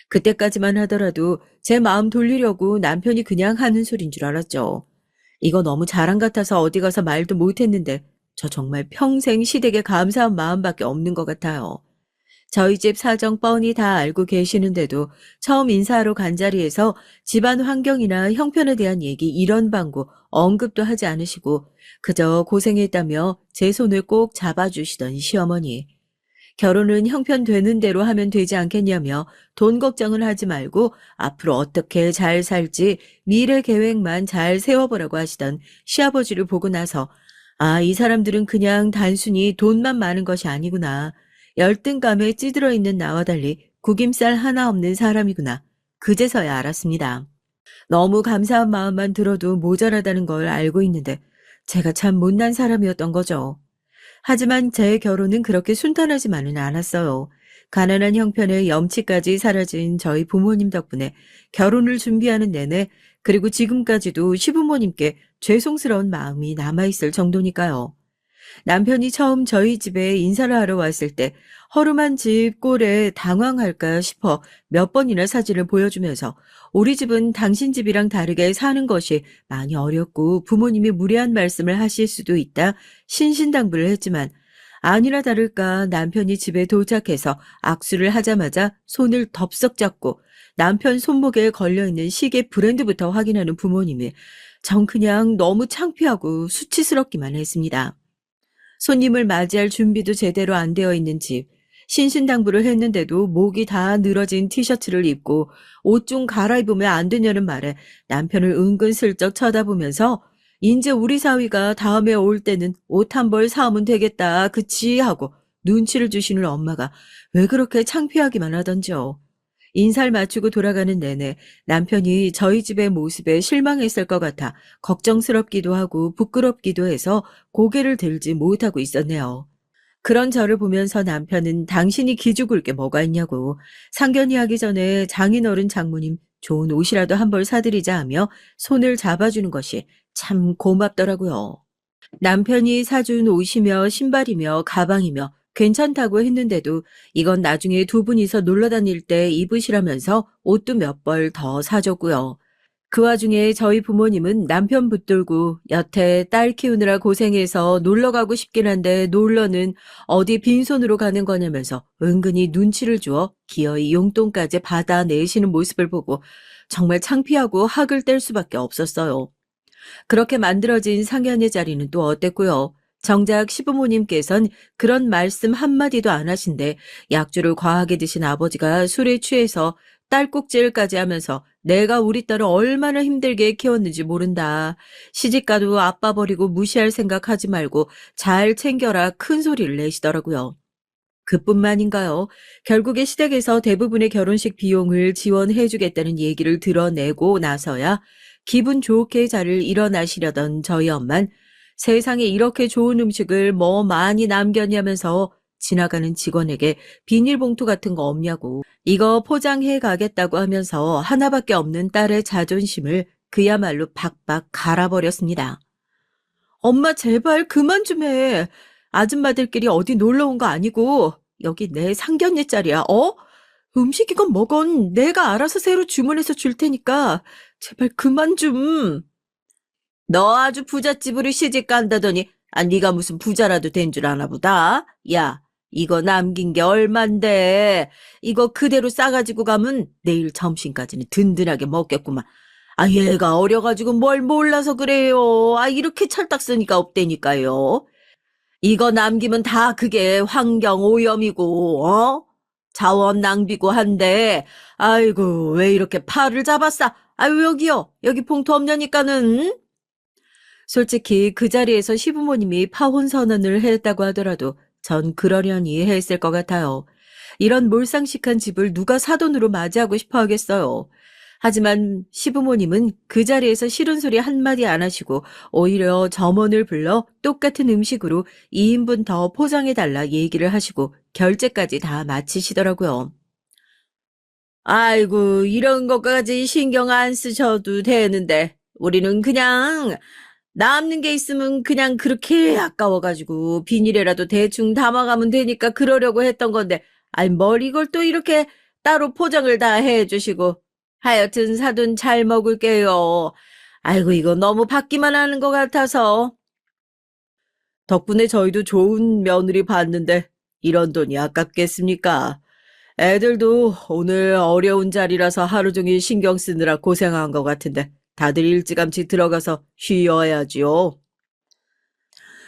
그때까지만 하더라도 제 마음 돌리려고 남편이 그냥 하는 소린 줄 알았죠. 이거 너무 자랑 같아서 어디 가서 말도 못했는데 저 정말 평생 시댁에 감사한 마음밖에 없는 것 같아요. 저희 집 사정 뻔히 다 알고 계시는데도 처음 인사하러 간 자리에서 집안 환경이나 형편에 대한 얘기 이런 방구 언급도 하지 않으시고 그저 고생했다며 제 손을 꼭 잡아주시던 시어머니. 결혼은 형편되는 대로 하면 되지 않겠냐며 돈 걱정을 하지 말고 앞으로 어떻게 잘 살지 미래 계획만 잘 세워보라고 하시던 시아버지를 보고 나서 아, 이 사람들은 그냥 단순히 돈만 많은 것이 아니구나. 열등감에 찌들어 있는 나와 달리 구김살 하나 없는 사람이구나. 그제서야 알았습니다. 너무 감사한 마음만 들어도 모자라다는 걸 알고 있는데 제가 참 못난 사람이었던 거죠. 하지만 제 결혼은 그렇게 순탄하지만은 않았어요. 가난한 형편에 염치까지 사라진 저희 부모님 덕분에 결혼을 준비하는 내내 그리고 지금까지도 시부모님께 죄송스러운 마음이 남아있을 정도니까요. 남편이 처음 저희 집에 인사를 하러 왔을 때 허름한 집 꼴에 당황할까 싶어 몇 번이나 사진을 보여주면서 우리 집은 당신 집이랑 다르게 사는 것이 많이 어렵고 부모님이 무례한 말씀을 하실 수도 있다 신신당부를 했지만 아니나 다를까 남편이 집에 도착해서 악수를 하자마자 손을 덥석 잡고 남편 손목에 걸려있는 시계 브랜드부터 확인하는 부모님이 전 그냥 너무 창피하고 수치스럽기만 했습니다. 손님을 맞이할 준비도 제대로 안 되어 있는 집, 신신당부를 했는데도 목이 다 늘어진 티셔츠를 입고 옷 좀 갈아입으면 안 되냐는 말에 남편을 은근슬쩍 쳐다보면서 인제 우리 사위가 다음에 올 때는 옷 한 벌 사오면 되겠다, 그치? 하고 눈치를 주시는 엄마가 왜 그렇게 창피하기만 하던지요. 인사를 마치고 돌아가는 내내 남편이 저희 집의 모습에 실망했을 것 같아 걱정스럽기도 하고 부끄럽기도 해서 고개를 들지 못하고 있었네요. 그런 저를 보면서 남편은 당신이 기죽을 게 뭐가 있냐고 상견이 하기 전에 장인어른 장모님 좋은 옷이라도 한 벌 사드리자 하며 손을 잡아주는 것이 참 고맙더라고요. 남편이 사준 옷이며 신발이며 가방이며 괜찮다고 했는데도 이건 나중에 두 분이서 놀러 다닐 때 입으시라면서 옷도 몇 벌 더 사줬고요. 그 와중에 저희 부모님은 남편 붙들고 여태 딸 키우느라 고생해서 놀러 가고 싶긴 한데 놀러는 어디 빈손으로 가는 거냐면서 은근히 눈치를 주어 기어이 용돈까지 받아내시는 모습을 보고 정말 창피하고 학을 뗄 수밖에 없었어요. 그렇게 만들어진 상견례 자리는 또 어땠고요. 정작 시부모님께선 그런 말씀 한마디도 안 하신데 약주를 과하게 드신 아버지가 술에 취해서 딸꾹질까지 하면서 내가 우리 딸을 얼마나 힘들게 키웠는지 모른다. 시집가도 아빠 버리고 무시할 생각하지 말고 잘 챙겨라 큰 소리를 내시더라고요. 그뿐만인가요? 결국에 시댁에서 대부분의 결혼식 비용을 지원해주겠다는 얘기를 드러내고 나서야 기분 좋게 자리를 일어나시려던 저희 엄만 세상에 이렇게 좋은 음식을 뭐 많이 남겼냐면서 지나가는 직원에게 비닐봉투 같은 거 없냐고 이거 포장해 가겠다고 하면서 하나밖에 없는 딸의 자존심을 그야말로 박박 갈아버렸습니다. 엄마 제발 그만 좀 해. 아줌마들끼리 어디 놀러 온 거 아니고 여기 내 상견례 자리야. 어? 음식이건 뭐건 내가 알아서 새로 주문해서 줄 테니까 제발 그만 좀. 너 아주 부잣집으로 시집 간다더니 네가 무슨 부자라도 된 줄 아나 보다. 야, 이거 남긴 게 얼만데. 이거 그대로 싸가지고 가면 내일 점심까지는 든든하게 먹겠구만. 얘가 어려가지고 뭘 몰라서 그래요. 이렇게 철딱 쓰니까 없대니까요. 이거 남기면 다 그게 환경 오염이고, 자원 낭비고 한데, 아이고, 왜 이렇게 팔을 잡았어? 아유, 여기요. 여기 봉투 없냐니까는. 솔직히 그 자리에서 시부모님이 파혼 선언을 했다고 하더라도 전 그러려니 했을 것 같아요. 이런 몰상식한 집을 누가 사돈으로 맞이하고 싶어 하겠어요. 하지만 시부모님은 그 자리에서 싫은 소리 한마디 안 하시고 오히려 점원을 불러 똑같은 음식으로 2인분 더 포장해달라 얘기를 하시고 결제까지 다 마치시더라고요. 아이고, 이런 것까지 신경 안 쓰셔도 되는데 우리는 그냥 남는 게 있으면 그냥 그렇게 아까워가지고 비닐에라도 대충 담아가면 되니까 그러려고 했던 건데 뭘 이걸 또 이렇게 따로 포장을 다 해주시고 하여튼 사돈 잘 먹을게요. 아이고 이거 너무 받기만 하는 것 같아서 덕분에 저희도 좋은 며느리 봤는데 이런 돈이 아깝겠습니까? 애들도 오늘 어려운 자리라서 하루 종일 신경 쓰느라 고생한 것 같은데 다들 일찌감치 들어가서 쉬어야지요.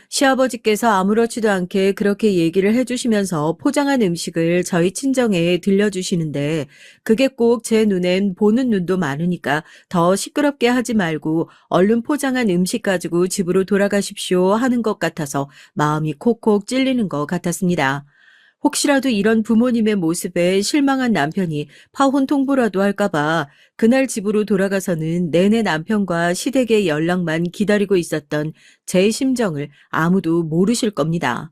시아버지께서 아무렇지도 않게 그렇게 얘기를 해주시면서 포장한 음식을 저희 친정에 들려주시는데 그게 꼭 제 눈엔 보는 눈도 많으니까 더 시끄럽게 하지 말고 얼른 포장한 음식 가지고 집으로 돌아가십시오 하는 것 같아서 마음이 콕콕 찔리는 것 같았습니다. 혹시라도 이런 부모님의 모습에 실망한 남편이 파혼 통보라도 할까봐 그날 집으로 돌아가서는 내내 남편과 시댁의 연락만 기다리고 있었던 제 심정을 아무도 모르실 겁니다.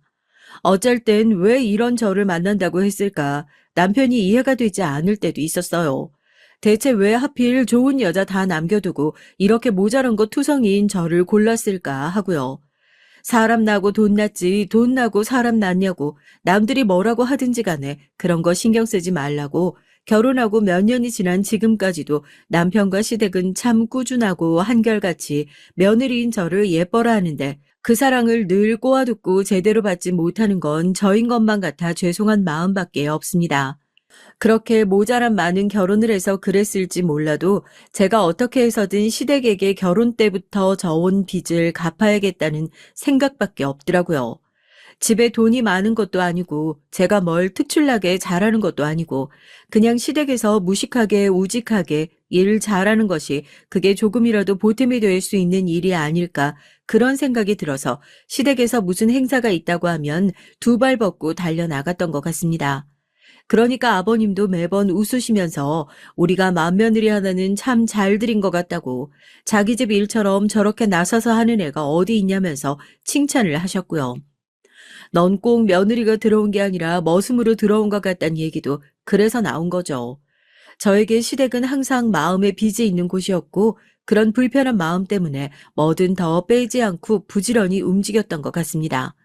어쩔 땐 왜 이런 저를 만난다고 했을까 남편이 이해가 되지 않을 때도 있었어요. 대체 왜 하필 좋은 여자 다 남겨두고 이렇게 모자란 것 투성이인 저를 골랐을까 하고요. 사람 나고 돈 났지 돈 나고 사람 났냐고 남들이 뭐라고 하든지 간에 그런 거 신경 쓰지 말라고 결혼하고 몇 년이 지난 지금까지도 남편과 시댁은 참 꾸준하고 한결같이 며느리인 저를 예뻐라 하는데 그 사랑을 늘 꼬아듣고 제대로 받지 못하는 건 저인 것만 같아 죄송한 마음밖에 없습니다. 그렇게 모자란 많은 결혼을 해서 그랬을지 몰라도 제가 어떻게 해서든 시댁에게 결혼 때부터 져온 빚을 갚아야겠다는 생각밖에 없더라고요. 집에 돈이 많은 것도 아니고 제가 뭘 특출나게 잘하는 것도 아니고 그냥 시댁에서 무식하게 우직하게 일 잘하는 것이 그게 조금이라도 보탬이 될 수 있는 일이 아닐까 그런 생각이 들어서 시댁에서 무슨 행사가 있다고 하면 두 발 벗고 달려나갔던 것 같습니다. 그러니까 아버님도 매번 웃으시면서 우리가 맏며느리 하나는 참 잘 들인 것 같다고 자기 집 일처럼 저렇게 나서서 하는 애가 어디 있냐면서 칭찬을 하셨고요. 넌 꼭 며느리가 들어온 게 아니라 머슴으로 들어온 것 같다는 얘기도 그래서 나온 거죠. 저에게 시댁은 항상 마음에 빚이 있는 곳이었고 그런 불편한 마음 때문에 뭐든 더 빼지 않고 부지런히 움직였던 것 같습니다.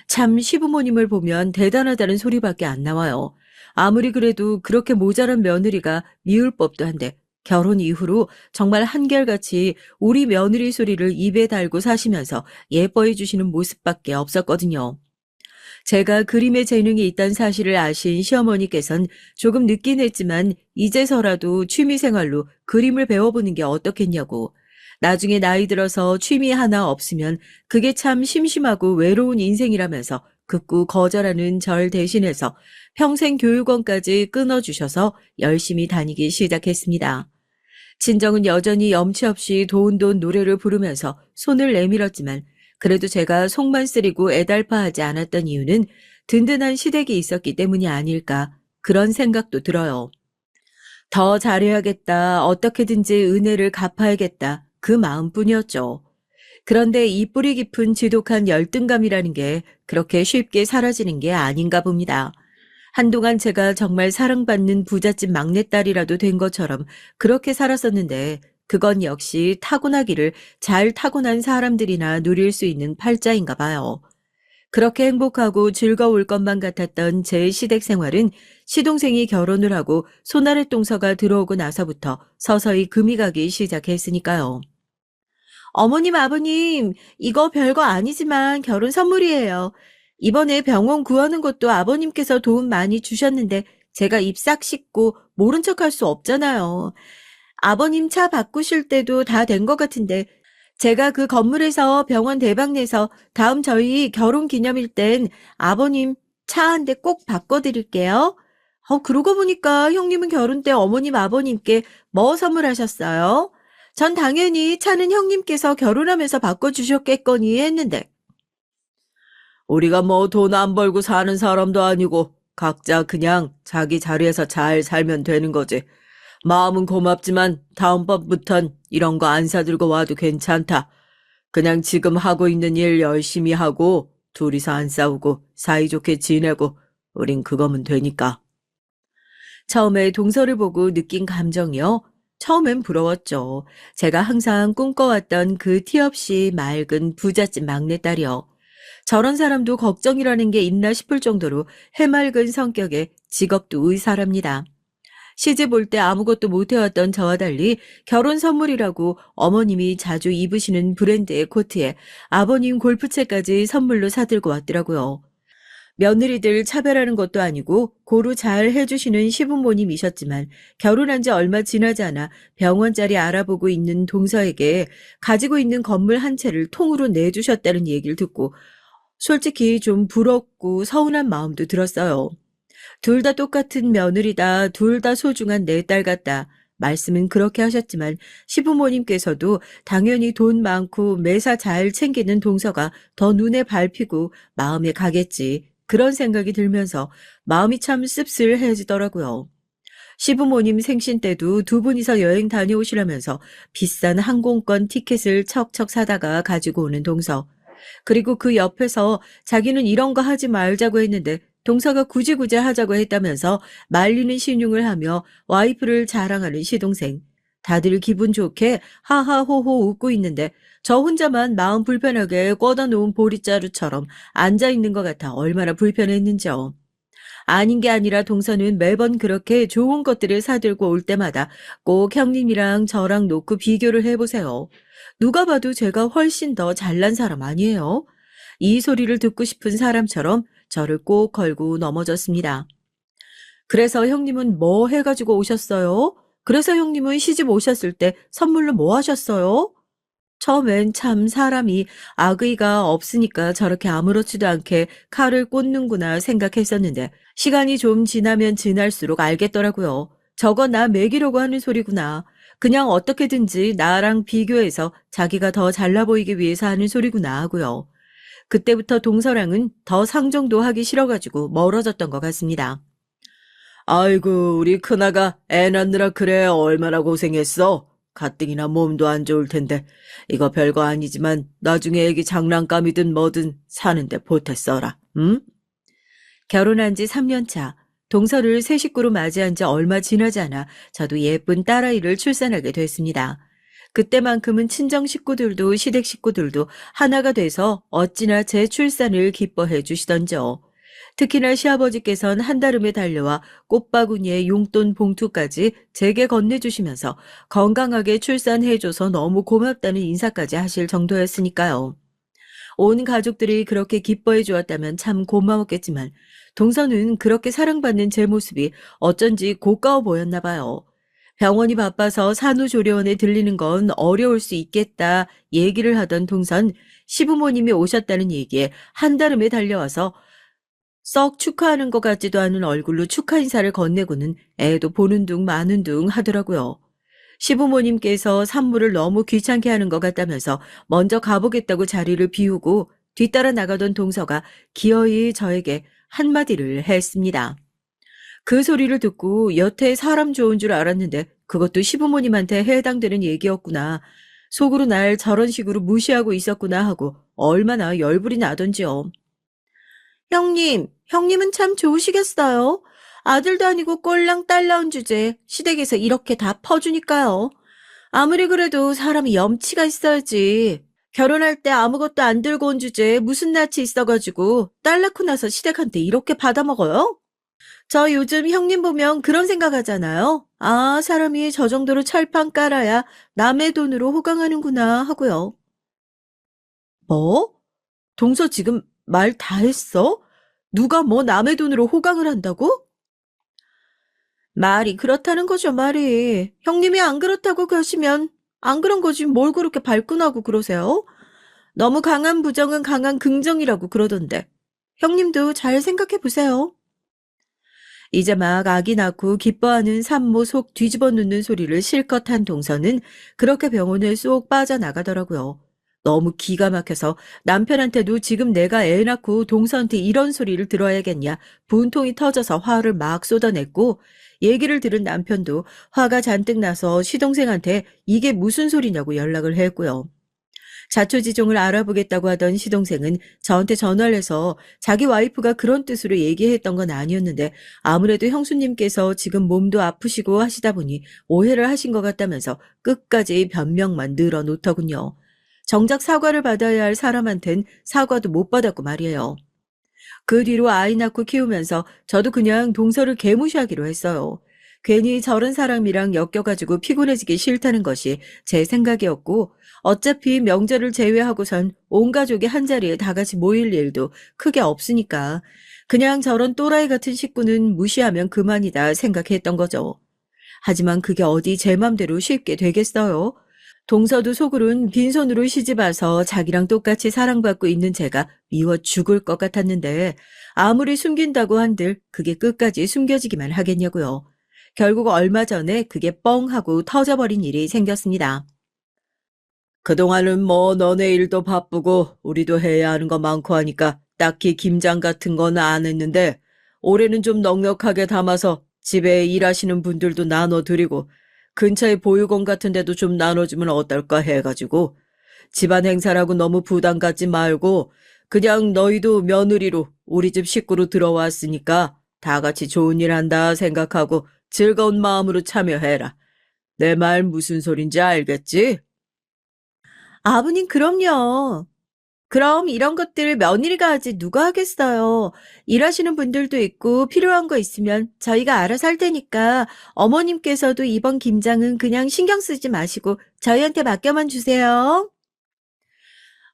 참 시부모님을 보면 대단하다는 소리밖에 안 나와요. 아무리 그래도 그렇게 모자란 며느리가 미울 법도 한데 결혼 이후로 정말 한결같이 우리 며느리 소리를 입에 달고 사시면서 예뻐해 주시는 모습밖에 없었거든요. 제가 그림에 재능이 있다는 사실을 아신 시어머니께선 조금 늦긴 했지만 이제서라도 취미생활로 그림을 배워보는 게 어떻겠냐고 나중에 나이 들어서 취미 하나 없으면 그게 참 심심하고 외로운 인생이라면서 극구 거절하는 절 대신해서 평생 교육원까지 끊어주셔서 열심히 다니기 시작했습니다. 친정은 여전히 염치 없이 도운도운 노래를 부르면서 손을 내밀었지만 그래도 제가 속만 쓰리고 애달파하지 않았던 이유는 든든한 시댁이 있었기 때문이 아닐까 그런 생각도 들어요. 더 잘해야겠다, 어떻게든지 은혜를 갚아야겠다 그 마음뿐이었죠. 그런데 이 뿌리 깊은 지독한 열등감이라는 게 그렇게 쉽게 사라지는 게 아닌가 봅니다. 한동안 제가 정말 사랑받는 부잣집 막내딸이라도 된 것처럼 그렇게 살았었는데 그건 역시 타고나기를 잘 타고난 사람들이나 누릴 수 있는 팔자인가 봐요. 그렇게 행복하고 즐거울 것만 같았던 제 시댁 생활은 시동생이 결혼을 하고 손아래 동서가 들어오고 나서부터 서서히 금이 가기 시작했으니까요. 어머님, 아버님, 이거 별거 아니지만 결혼 선물이에요. 이번에 병원 구하는 것도 아버님께서 도움 많이 주셨는데 제가 입 싹 씻고 모른 척할 수 없잖아요. 아버님 차 바꾸실 때도 다 된 것 같은데 제가 그 건물에서 병원 대박 내서 다음 저희 결혼 기념일 땐 아버님 차 한 대 꼭 바꿔드릴게요. 그러고 보니까 형님은 결혼 때 어머님 아버님께 뭐 선물하셨어요? 전 당연히 차는 형님께서 결혼하면서 바꿔주셨겠거니 했는데. 우리가 뭐 돈 안 벌고 사는 사람도 아니고 각자 그냥 자기 자리에서 잘 살면 되는 거지. 마음은 고맙지만 다음번부턴 이런 거 안 사들고 와도 괜찮다. 그냥 지금 하고 있는 일 열심히 하고 둘이서 안 싸우고 사이좋게 지내고 우린 그거면 되니까. 처음에 동서를 보고 느낀 감정이요. 처음엔 부러웠죠. 제가 항상 꿈꿔왔던 그 티 없이 맑은 부잣집 막내딸이요. 저런 사람도 걱정이라는 게 있나 싶을 정도로 해맑은 성격에 직업도 의사랍니다. 시집 올 때 아무것도 못해왔던 저와 달리 결혼 선물이라고 어머님이 자주 입으시는 브랜드의 코트에 아버님 골프채까지 선물로 사들고 왔더라고요. 며느리들 차별하는 것도 아니고 고루 잘 해주시는 시부모님이셨지만 결혼한 지 얼마 지나지 않아 병원 자리 알아보고 있는 동서에게 가지고 있는 건물 한 채를 통으로 내주셨다는 얘기를 듣고 솔직히 좀 부럽고 서운한 마음도 들었어요. 둘 다 똑같은 며느리다, 둘 다 소중한 내 딸 같다. 말씀은 그렇게 하셨지만 시부모님께서도 당연히 돈 많고 매사 잘 챙기는 동서가 더 눈에 밟히고 마음에 가겠지. 그런 생각이 들면서 마음이 참 씁쓸해지더라고요. 시부모님 생신 때도 두 분이서 여행 다녀오시라면서 비싼 항공권 티켓을 척척 사다가 가지고 오는 동서. 그리고 그 옆에서 자기는 이런 거 하지 말자고 했는데 동서가 굳이 하자고 했다면서 말리는 신용을 하며 와이프를 자랑하는 시동생. 다들 기분 좋게 하하호호 웃고 있는데 저 혼자만 마음 불편하게 꽂아 놓은 보릿자루처럼 앉아 있는 것 같아 얼마나 불편했는지요. 아닌 게 아니라 동서는 매번 그렇게 좋은 것들을 사들고 올 때마다 꼭 형님이랑 저랑 놓고 비교를 해보세요. 누가 봐도 제가 훨씬 더 잘난 사람 아니에요? 이 소리를 듣고 싶은 사람처럼 저를 꼭 걸고 넘어졌습니다. 그래서 형님은 뭐 해가지고 오셨어요? 그래서 형님은 시집 오셨을 때 선물로 뭐 하셨어요? 처음엔 참 사람이 악의가 없으니까 저렇게 아무렇지도 않게 칼을 꽂는구나 생각했었는데 시간이 좀 지나면 지날수록 알겠더라고요. 저거 나 먹이려고 하는 소리구나. 그냥 어떻게든지 나랑 비교해서 자기가 더 잘나 보이기 위해서 하는 소리구나 하고요. 그때부터 동서랑은 더 상종도 하기 싫어가지고 멀어졌던 것 같습니다. 아이고, 우리 큰아가 애 낳느라 그래 얼마나 고생했어. 가뜩이나 몸도 안 좋을 텐데 이거 별거 아니지만 나중에 애기 장난감이든 뭐든 사는데 보태 써라. 응? 결혼한 지 3년 차. 동서를 새 식구로 맞이한 지 얼마 지나지 않아 저도 예쁜 딸아이를 출산하게 됐습니다. 그때만큼은 친정 식구들도 시댁 식구들도 하나가 돼서 어찌나 제 출산을 기뻐해 주시던지요. 특히나 시아버지께선 한달음에 달려와 꽃바구니에 용돈 봉투까지 제게 건네주시면서 건강하게 출산해줘서 너무 고맙다는 인사까지 하실 정도였으니까요. 온 가족들이 그렇게 기뻐해 주었다면 참 고마웠겠지만 동서는 그렇게 사랑받는 제 모습이 어쩐지 고가워 보였나 봐요. 병원이 바빠서 산후조리원에 들리는 건 어려울 수 있겠다 얘기를 하던 동선 시부모님이 오셨다는 얘기에 한달음에 달려와서 썩 축하하는 것 같지도 않은 얼굴로 축하 인사를 건네고는 애도 보는 둥 마는 둥 하더라고요. 시부모님께서 산모를 너무 귀찮게 하는 것 같다면서 먼저 가보겠다고 자리를 비우고 뒤따라 나가던 동서가 기어이 저에게 한마디를 했습니다. 그 소리를 듣고 여태 사람 좋은 줄 알았는데 그것도 시부모님한테 해당되는 얘기였구나. 속으로 날 저런 식으로 무시하고 있었구나 하고 얼마나 열불이 나던지요. 형님은 참 좋으시겠어요. 아들도 아니고 꼴랑 딸 낳은 주제에 시댁에서 이렇게 다 퍼주니까요. 아무리 그래도 사람이 염치가 있어야지. 결혼할 때 아무것도 안 들고 온 주제에 무슨 낯이 있어가지고 딸 낳고 나서 시댁한테 이렇게 받아먹어요? 저 요즘 형님 보면 그런 생각하잖아요. 아, 사람이 저 정도로 철판 깔아야 남의 돈으로 호강하는구나 하고요. 뭐? 동서 지금 말 다 했어? 누가 뭐 남의 돈으로 호강을 한다고? 말이 그렇다는 거죠, 말이. 형님이 안 그렇다고 그러시면 안 그런 거지 뭘 그렇게 발끈하고 그러세요? 너무 강한 부정은 강한 긍정이라고 그러던데. 형님도 잘 생각해 보세요. 이제 막 아기 낳고 기뻐하는 산모 속 뒤집어 놓는 소리를 실컷 한 동서는 그렇게 병원을 쏙 빠져나가더라고요. 너무 기가 막혀서 남편한테도 지금 내가 애 낳고 동서한테 이런 소리를 들어야겠냐 분통이 터져서 화를 막 쏟아냈고 얘기를 들은 남편도 화가 잔뜩 나서 시동생한테 이게 무슨 소리냐고 연락을 했고요. 자초지종을 알아보겠다고 하던 시동생은 저한테 전화를 해서 자기 와이프가 그런 뜻으로 얘기했던 건 아니었는데 아무래도 형수님께서 지금 몸도 아프시고 하시다 보니 오해를 하신 것 같다면서 끝까지 변명만 늘어놓더군요. 정작 사과를 받아야 할 사람한텐 사과도 못 받았고 말이에요. 그 뒤로 아이 낳고 키우면서 저도 그냥 동서를 개무시하기로 했어요. 괜히 저런 사람이랑 엮여가지고 피곤해지기 싫다는 것이 제 생각이었고 어차피 명절을 제외하고선 온 가족이 한자리에 다 같이 모일 일도 크게 없으니까 그냥 저런 또라이 같은 식구는 무시하면 그만이다 생각했던 거죠. 하지만 그게 어디 제 맘대로 쉽게 되겠어요? 동서도 속으론 빈손으로 시집와서 자기랑 똑같이 사랑받고 있는 제가 미워 죽을 것 같았는데 아무리 숨긴다고 한들 그게 끝까지 숨겨지기만 하겠냐고요. 결국 얼마 전에 그게 뻥 하고 터져버린 일이 생겼습니다. 그동안은 뭐 너네 일도 바쁘고 우리도 해야 하는 거 많고 하니까 딱히 김장 같은 건 안 했는데 올해는 좀 넉넉하게 담아서 집에 일하시는 분들도 나눠드리고 근처에 보육원 같은 데도 좀 나눠주면 어떨까 해가지고 집안 행사라고 너무 부담 갖지 말고 그냥 너희도 며느리로 우리 집 식구로 들어왔으니까 다 같이 좋은 일 한다 생각하고 즐거운 마음으로 참여해라. 내 말 무슨 소린지 알겠지? 아버님, 그럼요. 그럼 이런 것들 며느리가 하지 누가 하겠어요. 일하시는 분들도 있고 필요한 거 있으면 저희가 알아서 할 테니까 어머님께서도 이번 김장은 그냥 신경 쓰지 마시고 저희한테 맡겨만 주세요.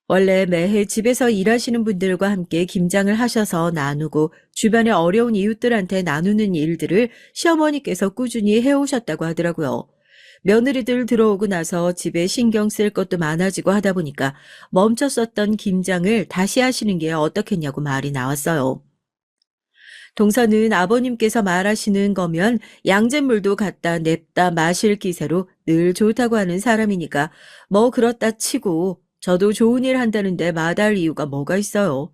원래 매해 집에서 일하시는 분들과 함께 김장을 하셔서 나누고 주변에 어려운 이웃들한테 나누는 일들을 시어머니께서 꾸준히 해오셨다고 하더라고요. 며느리들 들어오고 나서 집에 신경 쓸 것도 많아지고 하다 보니까 멈췄었던 김장을 다시 하시는 게 어떻겠냐고 말이 나왔어요. 동서는 아버님께서 말하시는 거면 양잿물도 갖다 냅다 마실 기세로 늘 좋다고 하는 사람이니까 뭐 그렇다 치고 저도 좋은 일 한다는데 마다할 이유가 뭐가 있어요.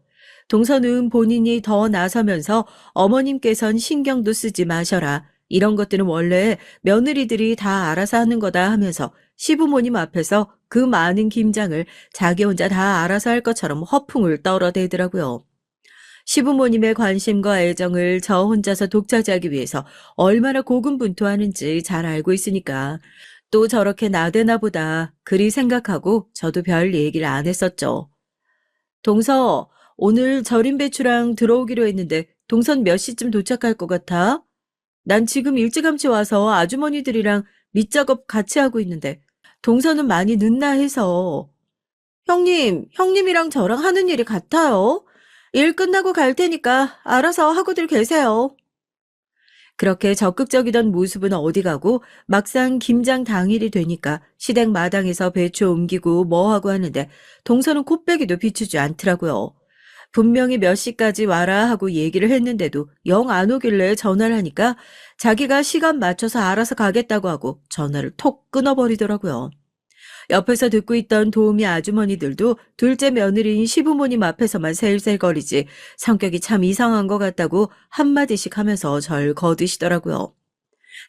동서는 본인이 더 나서면서 어머님께선 신경도 쓰지 마셔라. 이런 것들은 원래 며느리들이 다 알아서 하는 거다 하면서 시부모님 앞에서 그 많은 김장을 자기 혼자 다 알아서 할 것처럼 허풍을 떨어대더라고요. 시부모님의 관심과 애정을 저 혼자서 독차지하기 위해서 얼마나 고군분투하는지 잘 알고 있으니까 또 저렇게 나대나 보다 그리 생각하고 저도 별 얘기를 안 했었죠. 동서, 오늘 절임 배추랑 들어오기로 했는데 동선 몇 시쯤 도착할 것 같아? 난 지금 일찌감치 와서 아주머니들이랑 밑작업 같이 하고 있는데 동서는 많이 늦나 해서. 형님이랑 저랑 하는 일이 같아요. 일 끝나고 갈 테니까 알아서 하고들 계세요. 그렇게 적극적이던 모습은 어디 가고 막상 김장 당일이 되니까 시댁 마당에서 배추 옮기고 뭐하고 하는데 동서는 코빼기도 비추지 않더라고요. 분명히 몇 시까지 와라 하고 얘기를 했는데도 영 안 오길래 전화를 하니까 자기가 시간 맞춰서 알아서 가겠다고 하고 전화를 톡 끊어버리더라고요. 옆에서 듣고 있던 도우미 아주머니들도 둘째 며느리인 시부모님 앞에서만 셀셀거리지 성격이 참 이상한 것 같다고 한마디씩 하면서 절 거드시더라고요.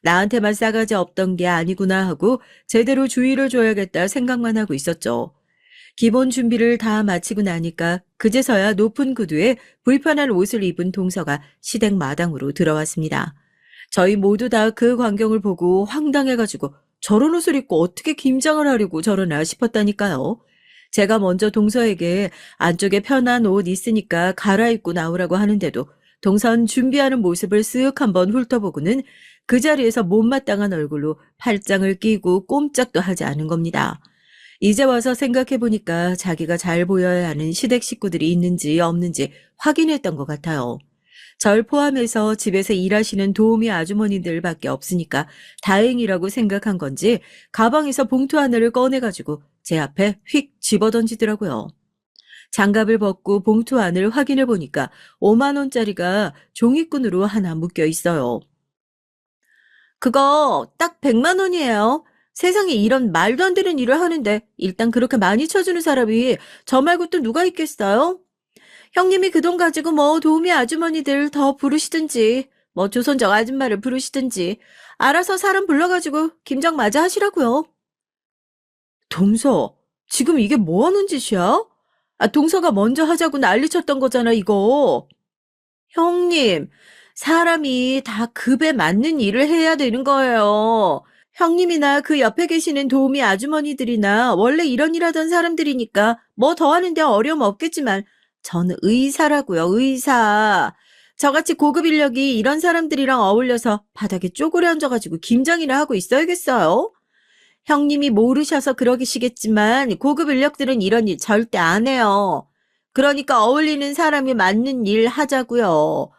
나한테만 싸가지 없던 게 아니구나 하고 제대로 주의를 줘야겠다 생각만 하고 있었죠. 기본 준비를 다 마치고 나니까 그제서야 높은 구두에 불편한 옷을 입은 동서가 시댁 마당으로 들어왔습니다. 저희 모두 다 그 광경을 보고 황당해가지고 저런 옷을 입고 어떻게 김장을 하려고 저러나 싶었다니까요. 제가 먼저 동서에게 안쪽에 편한 옷 있으니까 갈아입고 나오라고 하는데도 동선 준비하는 모습을 쓱 한번 훑어보고는 그 자리에서 못마땅한 얼굴로 팔짱을 끼고 꼼짝도 하지 않은 겁니다. 이제 와서 생각해보니까 자기가 잘 보여야 하는 시댁 식구들이 있는지 없는지 확인했던 것 같아요. 절 포함해서 집에서 일하시는 도우미 아주머니들밖에 없으니까 다행이라고 생각한 건지 가방에서 봉투 하나를 꺼내가지고 제 앞에 휙 집어던지더라고요. 장갑을 벗고 봉투 안을 확인해 보니까 5만 원짜리가 종이끈으로 하나 묶여 있어요. 그거 딱 100만 원이에요. 세상에 이런 말도 안 되는 일을 하는데 일단 그렇게 많이 쳐주는 사람이 저 말고 또 누가 있겠어요? 형님이 그 돈 가지고 뭐 도우미 아주머니들 더 부르시든지 뭐 조선족 아줌마를 부르시든지 알아서 사람 불러가지고 김장 맞아 하시라고요. 동서, 지금 이게 뭐 하는 짓이야? 아, 동서가 먼저 하자고 난리쳤던 거잖아, 이거. 형님, 사람이 다 급에 맞는 일을 해야 되는 거예요. 형님이나 그 옆에 계시는 도우미 아주머니들이나 원래 이런 일 하던 사람들이니까 뭐 더 하는데 어려움 없겠지만 저는 의사라고요, 의사. 저같이 고급 인력이 이런 사람들이랑 어울려서 바닥에 쪼그려 앉아가지고 김장이나 하고 있어야겠어요? 형님이 모르셔서 그러시겠지만 고급 인력들은 이런 일 절대 안 해요. 그러니까 어울리는 사람이 맞는 일 하자고요.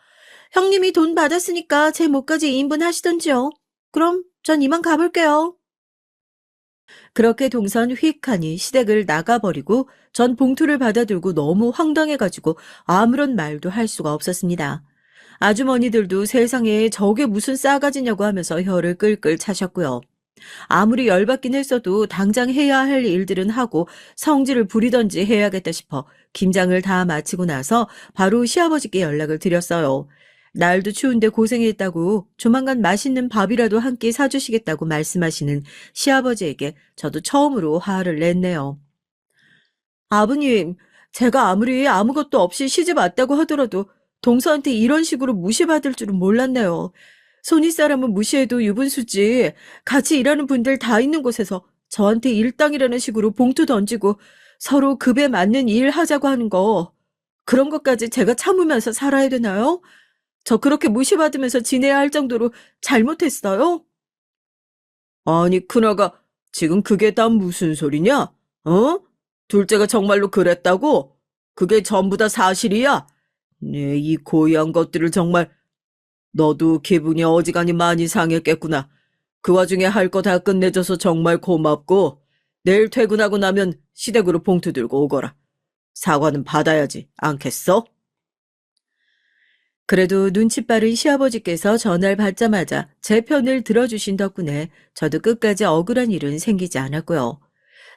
형님이 돈 받았으니까 제 몫까지 2인분 하시던지요. 그럼 전 이만 가볼게요. 그렇게 동선 휙하니 시댁을 나가버리고 전 봉투를 받아들고 너무 황당해가지고 아무런 말도 할 수가 없었습니다. 아주머니들도 세상에 저게 무슨 싸가지냐고 하면서 혀를 끌끌 차셨고요. 아무리 열받긴 했어도 당장 해야 할 일들은 하고 성질을 부리던지 해야겠다 싶어 김장을 다 마치고 나서 바로 시아버지께 연락을 드렸어요. 날도 추운데 고생했다고 조만간 맛있는 밥이라도 한 끼 사주시겠다고 말씀하시는 시아버지에게 저도 처음으로 화를 냈네요. 아버님, 제가 아무리 아무것도 없이 시집 왔다고 하더라도 동서한테 이런 식으로 무시받을 줄은 몰랐네요. 손윗 사람은 무시해도 유분수지 같이 일하는 분들 다 있는 곳에서 저한테 일당이라는 식으로 봉투 던지고 서로 급에 맞는 일 하자고 하는 거 그런 것까지 제가 참으면서 살아야 되나요? 저 그렇게 무시받으면서 지내야 할 정도로 잘못했어요? 아니, 큰아가, 지금 그게 다 무슨 소리냐? 어? 둘째가 정말로 그랬다고? 그게 전부 다 사실이야? 네, 이 고의한 것들을 정말, 너도 기분이 어지간히 많이 상했겠구나. 그 와중에 할 거 다 끝내줘서 정말 고맙고, 내일 퇴근하고 나면 시댁으로 봉투 들고 오거라. 사과는 받아야지, 않겠어? 그래도 눈치 빠른 시아버지께서 전화를 받자마자 제 편을 들어주신 덕분에 저도 끝까지 억울한 일은 생기지 않았고요.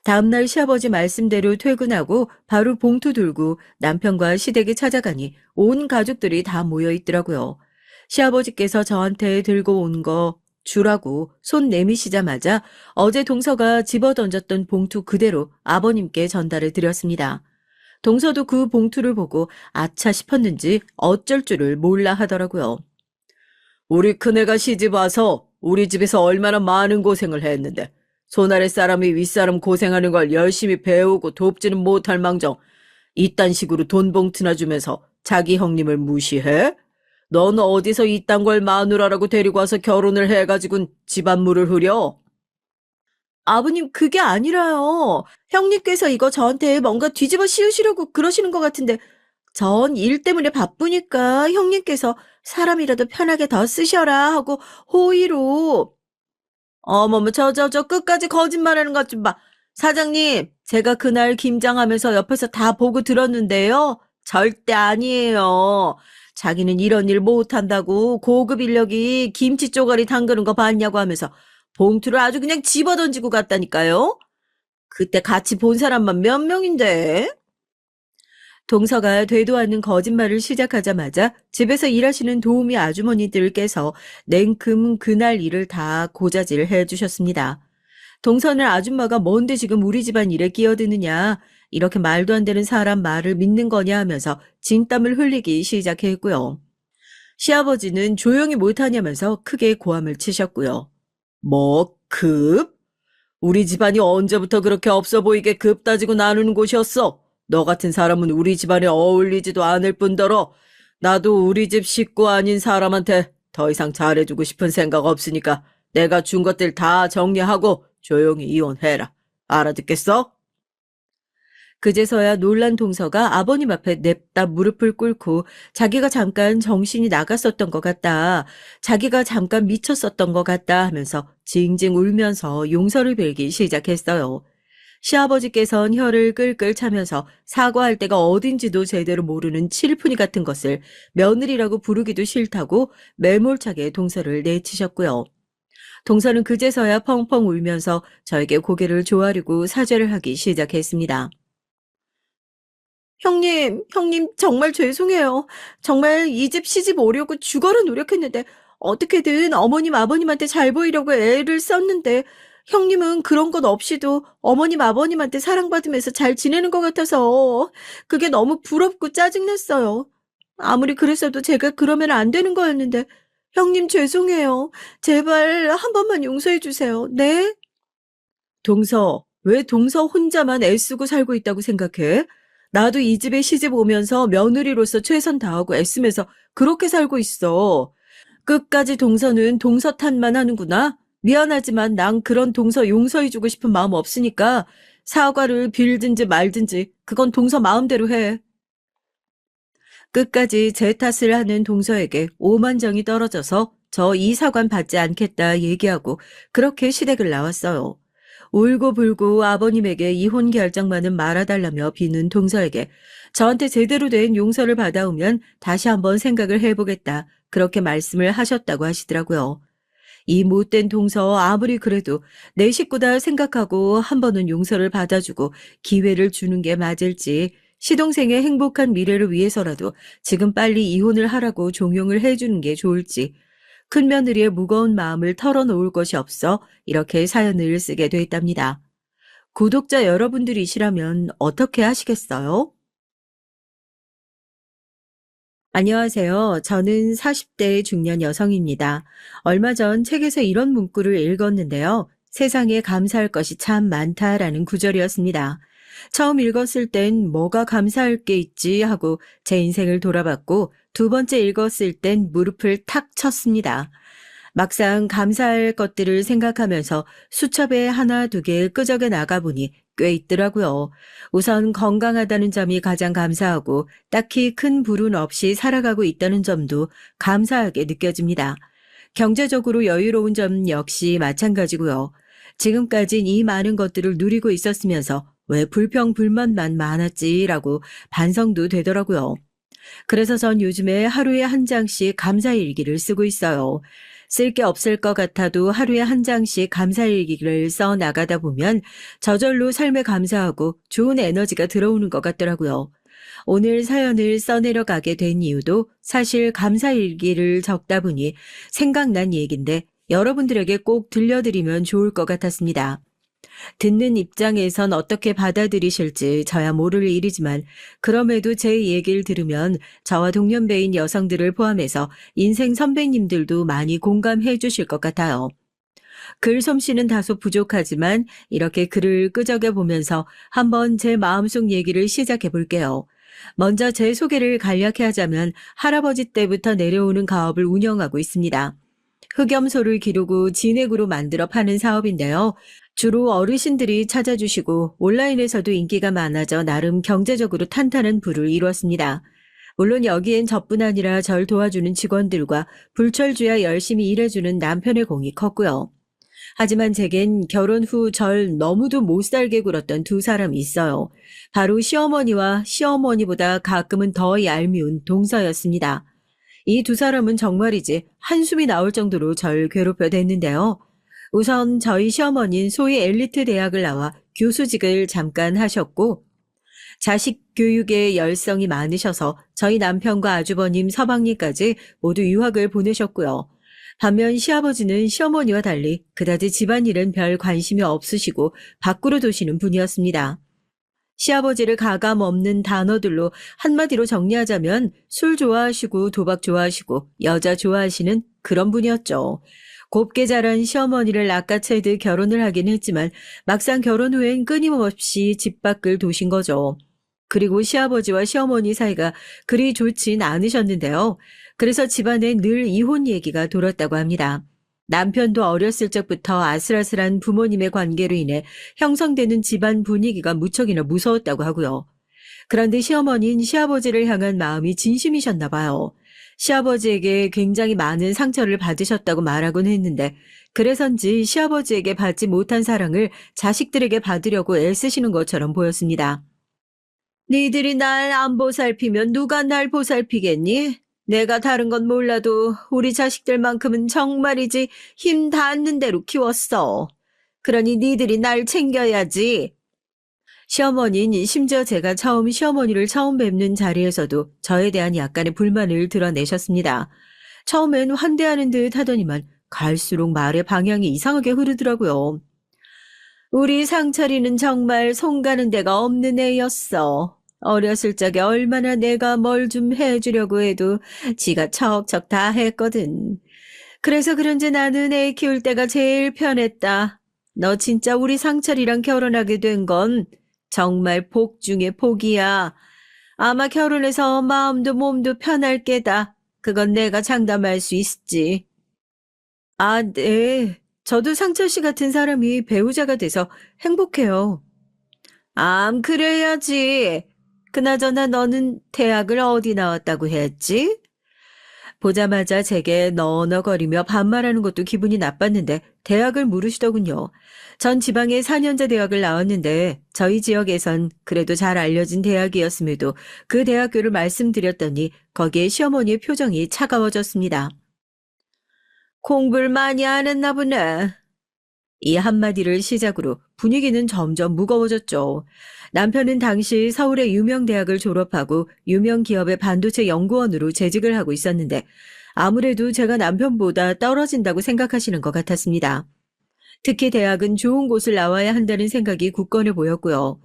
다음날 시아버지 말씀대로 퇴근하고 바로 봉투 들고 남편과 시댁에 찾아가니 온 가족들이 다 모여 있더라고요. 시아버지께서 저한테 들고 온 거 주라고 손 내미시자마자 어제 동서가 집어던졌던 봉투 그대로 아버님께 전달을 드렸습니다. 동서도 그 봉투를 보고 아차 싶었는지 어쩔 줄을 몰라 하더라고요. 우리 큰애가 시집 와서 우리 집에서 얼마나 많은 고생을 했는데 손아래 사람이 윗사람 고생하는 걸 열심히 배우고 돕지는 못할 망정 이딴 식으로 돈 봉투나 주면서 자기 형님을 무시해? 넌 어디서 이딴 걸 마누라라고 데리고 와서 결혼을 해가지고는 집안물을 흐려? 아버님, 그게 아니라요. 형님께서 이거 저한테 뭔가 뒤집어 씌우시려고 그러시는 것 같은데, 전 일 때문에 바쁘니까 형님께서 사람이라도 편하게 더 쓰셔라 하고 호의로. 어머머, 저 끝까지 거짓말하는 것 좀 봐. 사장님, 제가 그날 김장하면서 옆에서 다 보고 들었는데요. 절대 아니에요. 자기는 이런 일 못한다고 고급 인력이 김치 쪼가리 담그는 거 봤냐고 하면서 봉투를 아주 그냥 집어던지고 갔다니까요. 그때 같이 본 사람만 몇 명인데. 동서가 되도 않는 거짓말을 시작하자마자 집에서 일하시는 도우미 아주머니들께서 냉큼 그날 일을 다 고자질을 해주셨습니다. 동서는 아줌마가 뭔데 지금 우리 집안 일에 끼어드느냐, 이렇게 말도 안 되는 사람 말을 믿는 거냐 하면서 진땀을 흘리기 시작했고요. 시아버지는 조용히 못하냐면서 크게 고함을 치셨고요. 뭐, 급? 우리 집안이 언제부터 그렇게 없어 보이게 급 따지고 나누는 곳이었어? 너 같은 사람은 우리 집안에 어울리지도 않을 뿐더러 나도 우리 집 식구 아닌 사람한테 더 이상 잘해주고 싶은 생각 없으니까 내가 준 것들 다 정리하고 조용히 이혼해라. 알아듣겠어? 그제서야 놀란 동서가 아버님 앞에 냅다 무릎을 꿇고 자기가 잠깐 정신이 나갔었던 것 같다. 자기가 잠깐 미쳤었던 것 같다 하면서 징징 울면서 용서를 빌기 시작했어요. 시아버지께선 혀를 끌끌 차면서 사과할 데가 어딘지도 제대로 모르는 칠푼이 같은 것을 며느리라고 부르기도 싫다고 매몰차게 동서를 내치셨고요. 동서는 그제서야 펑펑 울면서 저에게 고개를 조아리고 사죄를 하기 시작했습니다. 형님, 정말 죄송해요. 정말 이 집 시집 오려고 죽어라 노력했는데, 어떻게든 어머님, 아버님한테 잘 보이려고 애를 썼는데, 형님은 그런 것 없이도 어머님, 아버님한테 사랑받으면서 잘 지내는 것 같아서, 그게 너무 부럽고 짜증났어요. 아무리 그랬어도 제가 그러면 안 되는 거였는데, 형님 죄송해요. 제발 한 번만 용서해 주세요. 네? 동서, 왜 동서 혼자만 애쓰고 살고 있다고 생각해? 나도 이 집에 시집 오면서 며느리로서 최선 다하고 애쓰면서 그렇게 살고 있어. 끝까지 동서는 동서 탓만 하는구나. 미안하지만 난 그런 동서 용서해주고 싶은 마음 없으니까 사과를 빌든지 말든지 그건 동서 마음대로 해. 끝까지 제 탓을 하는 동서에게 오만정이 떨어져서 저 이사관 받지 않겠다 얘기하고 그렇게 시댁을 나왔어요. 울고불고 아버님에게 이혼 결정만은 말아달라며 비는 동서에게 저한테 제대로 된 용서를 받아오면 다시 한번 생각을 해보겠다. 그렇게 말씀을 하셨다고 하시더라고요. 이 못된 동서 아무리 그래도 내 식구다 생각하고 한 번은 용서를 받아주고 기회를 주는 게 맞을지 시동생의 행복한 미래를 위해서라도 지금 빨리 이혼을 하라고 종용을 해주는 게 좋을지 큰며느리의 무거운 마음을 털어놓을 것이 없어 이렇게 사연을 쓰게 됐답니다. 구독자 여러분들이시라면 어떻게 하시겠어요? 안녕하세요. 저는 40대 중년 여성입니다. 얼마 전 책에서 이런 문구를 읽었는데요. 세상에 감사할 것이 참 많다라는 구절이었습니다. 처음 읽었을 땐 뭐가 감사할 게 있지 하고 제 인생을 돌아봤고 두 번째 읽었을 땐 무릎을 탁 쳤습니다. 막상 감사할 것들을 생각하면서 수첩에 하나 두 개 끄적여 나가보니 꽤 있더라고요. 우선 건강하다는 점이 가장 감사하고 딱히 큰 불운 없이 살아가고 있다는 점도 감사하게 느껴집니다. 경제적으로 여유로운 점 역시 마찬가지고요. 지금까진 이 많은 것들을 누리고 있었으면서 왜 불평 불만만 많았지라고 반성도 되더라고요. 그래서 전 요즘에 하루에 한 장씩 감사일기를 쓰고 있어요. 쓸 게 없을 것 같아도 하루에 한 장씩 감사일기를 써 나가다 보면 저절로 삶에 감사하고 좋은 에너지가 들어오는 것 같더라고요. 오늘 사연을 써내려가게 된 이유도 사실 감사일기를 적다 보니 생각난 얘기인데 여러분들에게 꼭 들려드리면 좋을 것 같았습니다. 듣는 입장에선 어떻게 받아들이실지 저야 모를 일이지만 그럼에도 제 얘기를 들으면 저와 동년배인 여성들을 포함해서 인생 선배님들도 많이 공감해 주실 것 같아요. 글 솜씨는 다소 부족하지만 이렇게 글을 끄적여 보면서 한번 제 마음속 얘기를 시작해 볼게요. 먼저 제 소개를 간략히 하자면 할아버지 때부터 내려오는 가업을 운영하고 있습니다. 흑염소를 기르고 진액으로 만들어 파는 사업인데요. 주로 어르신들이 찾아주시고 온라인에서도 인기가 많아져 나름 경제적으로 탄탄한 부를 이뤘습니다. 물론 여기엔 저뿐 아니라 절 도와주는 직원들과 불철주야 열심히 일해주는 남편의 공이 컸고요. 하지만 제겐 결혼 후 절 너무도 못 살게 굴었던 두 사람이 있어요. 바로 시어머니와 시어머니보다 가끔은 더 얄미운 동서였습니다. 이 두 사람은 정말이지 한숨이 나올 정도로 절 괴롭혀 댔는데요. 우선 저희 시어머니는 소위 엘리트 대학을 나와 교수직을 잠깐 하셨고 자식 교육에 열성이 많으셔서 저희 남편과 아주버님, 서방님까지 모두 유학을 보내셨고요. 반면 시아버지는 시어머니와 달리 그다지 집안일은 별 관심이 없으시고 밖으로 도시는 분이었습니다. 시아버지를 가감 없는 단어들로 한마디로 정리하자면 술 좋아하시고 도박 좋아하시고 여자 좋아하시는 그런 분이었죠. 곱게 자란 시어머니를 낚아채듯 결혼을 하긴 했지만 막상 결혼 후엔 끊임없이 집 밖을 도신 거죠. 그리고 시아버지와 시어머니 사이가 그리 좋진 않으셨는데요. 그래서 집안에 늘 이혼 얘기가 돌았다고 합니다. 남편도 어렸을 적부터 아슬아슬한 부모님의 관계로 인해 형성되는 집안 분위기가 무척이나 무서웠다고 하고요. 그런데 시어머니는 시아버지를 향한 마음이 진심이셨나 봐요. 시아버지에게 굉장히 많은 상처를 받으셨다고 말하곤 했는데 그래서인지 시아버지에게 받지 못한 사랑을 자식들에게 받으려고 애쓰시는 것처럼 보였습니다. 니들이 날 안 보살피면 누가 날 보살피겠니? 내가 다른 건 몰라도 우리 자식들만큼은 정말이지 힘 닿는 대로 키웠어. 그러니 니들이 날 챙겨야지. 시어머니는 심지어 제가 시어머니를 처음 뵙는 자리에서도 저에 대한 약간의 불만을 드러내셨습니다. 처음엔 환대하는 듯 하더니만 갈수록 말의 방향이 이상하게 흐르더라고요. 우리 상철이는 정말 손 가는 데가 없는 애였어. 어렸을 적에 얼마나 내가 뭘 좀 해주려고 해도 지가 척척 다 했거든. 그래서 그런지 나는 애 키울 때가 제일 편했다. 너 진짜 우리 상철이랑 결혼하게 된 건 정말 복 중에 복이야. 아마 결혼해서 마음도 몸도 편할 게다. 그건 내가 장담할 수 있지. 아, 네. 저도 상철 씨 같은 사람이 배우자가 돼서 행복해요. 그래야지. 그나저나 너는 대학을 어디 나왔다고 했지? 보자마자 제게 너너거리며 반말하는 것도 기분이 나빴는데 대학을 물으시더군요. 전 지방의 4년제 대학을 나왔는데 저희 지역에선 그래도 잘 알려진 대학이었음에도 그 대학교를 말씀드렸더니 거기에 시어머니의 표정이 차가워졌습니다. 공부를 많이 안 했나 보네. 이 한마디를 시작으로 분위기는 점점 무거워졌죠. 남편은 당시 서울의 유명 대학을 졸업하고 유명 기업의 반도체 연구원으로 재직을 하고 있었는데 아무래도 제가 남편보다 떨어진다고 생각하시는 것 같았습니다. 특히 대학은 좋은 곳을 나와야 한다는 생각이 굳건해 보였고요.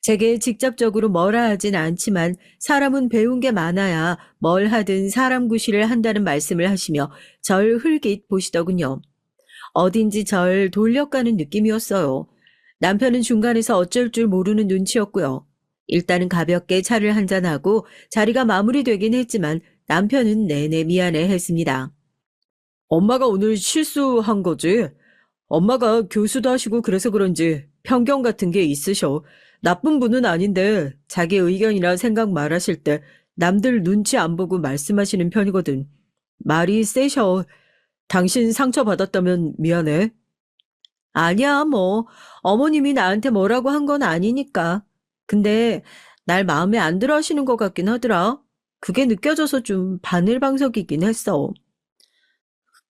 제게 직접적으로 뭐라 하진 않지만 사람은 배운 게 많아야 뭘 하든 사람 구실을 한다는 말씀을 하시며 절 흘깃 보시더군요. 어딘지 절 돌려가는 느낌이었어요. 남편은 중간에서 어쩔 줄 모르는 눈치였고요. 일단은 가볍게 차를 한잔하고 자리가 마무리되긴 했지만 남편은 내내 미안해 했습니다. 엄마가 오늘 실수한 거지? 엄마가 교수도 하시고 그래서 그런지 편견 같은 게 있으셔. 나쁜 분은 아닌데 자기 의견이나 생각 말하실 때 남들 눈치 안 보고 말씀하시는 편이거든. 말이 세셔. 당신 상처받았다면 미안해. 아니야, 뭐. 어머님이 나한테 뭐라고 한 건 아니니까. 근데 날 마음에 안 들어 하시는 것 같긴 하더라. 그게 느껴져서 좀 바늘방석이긴 했어.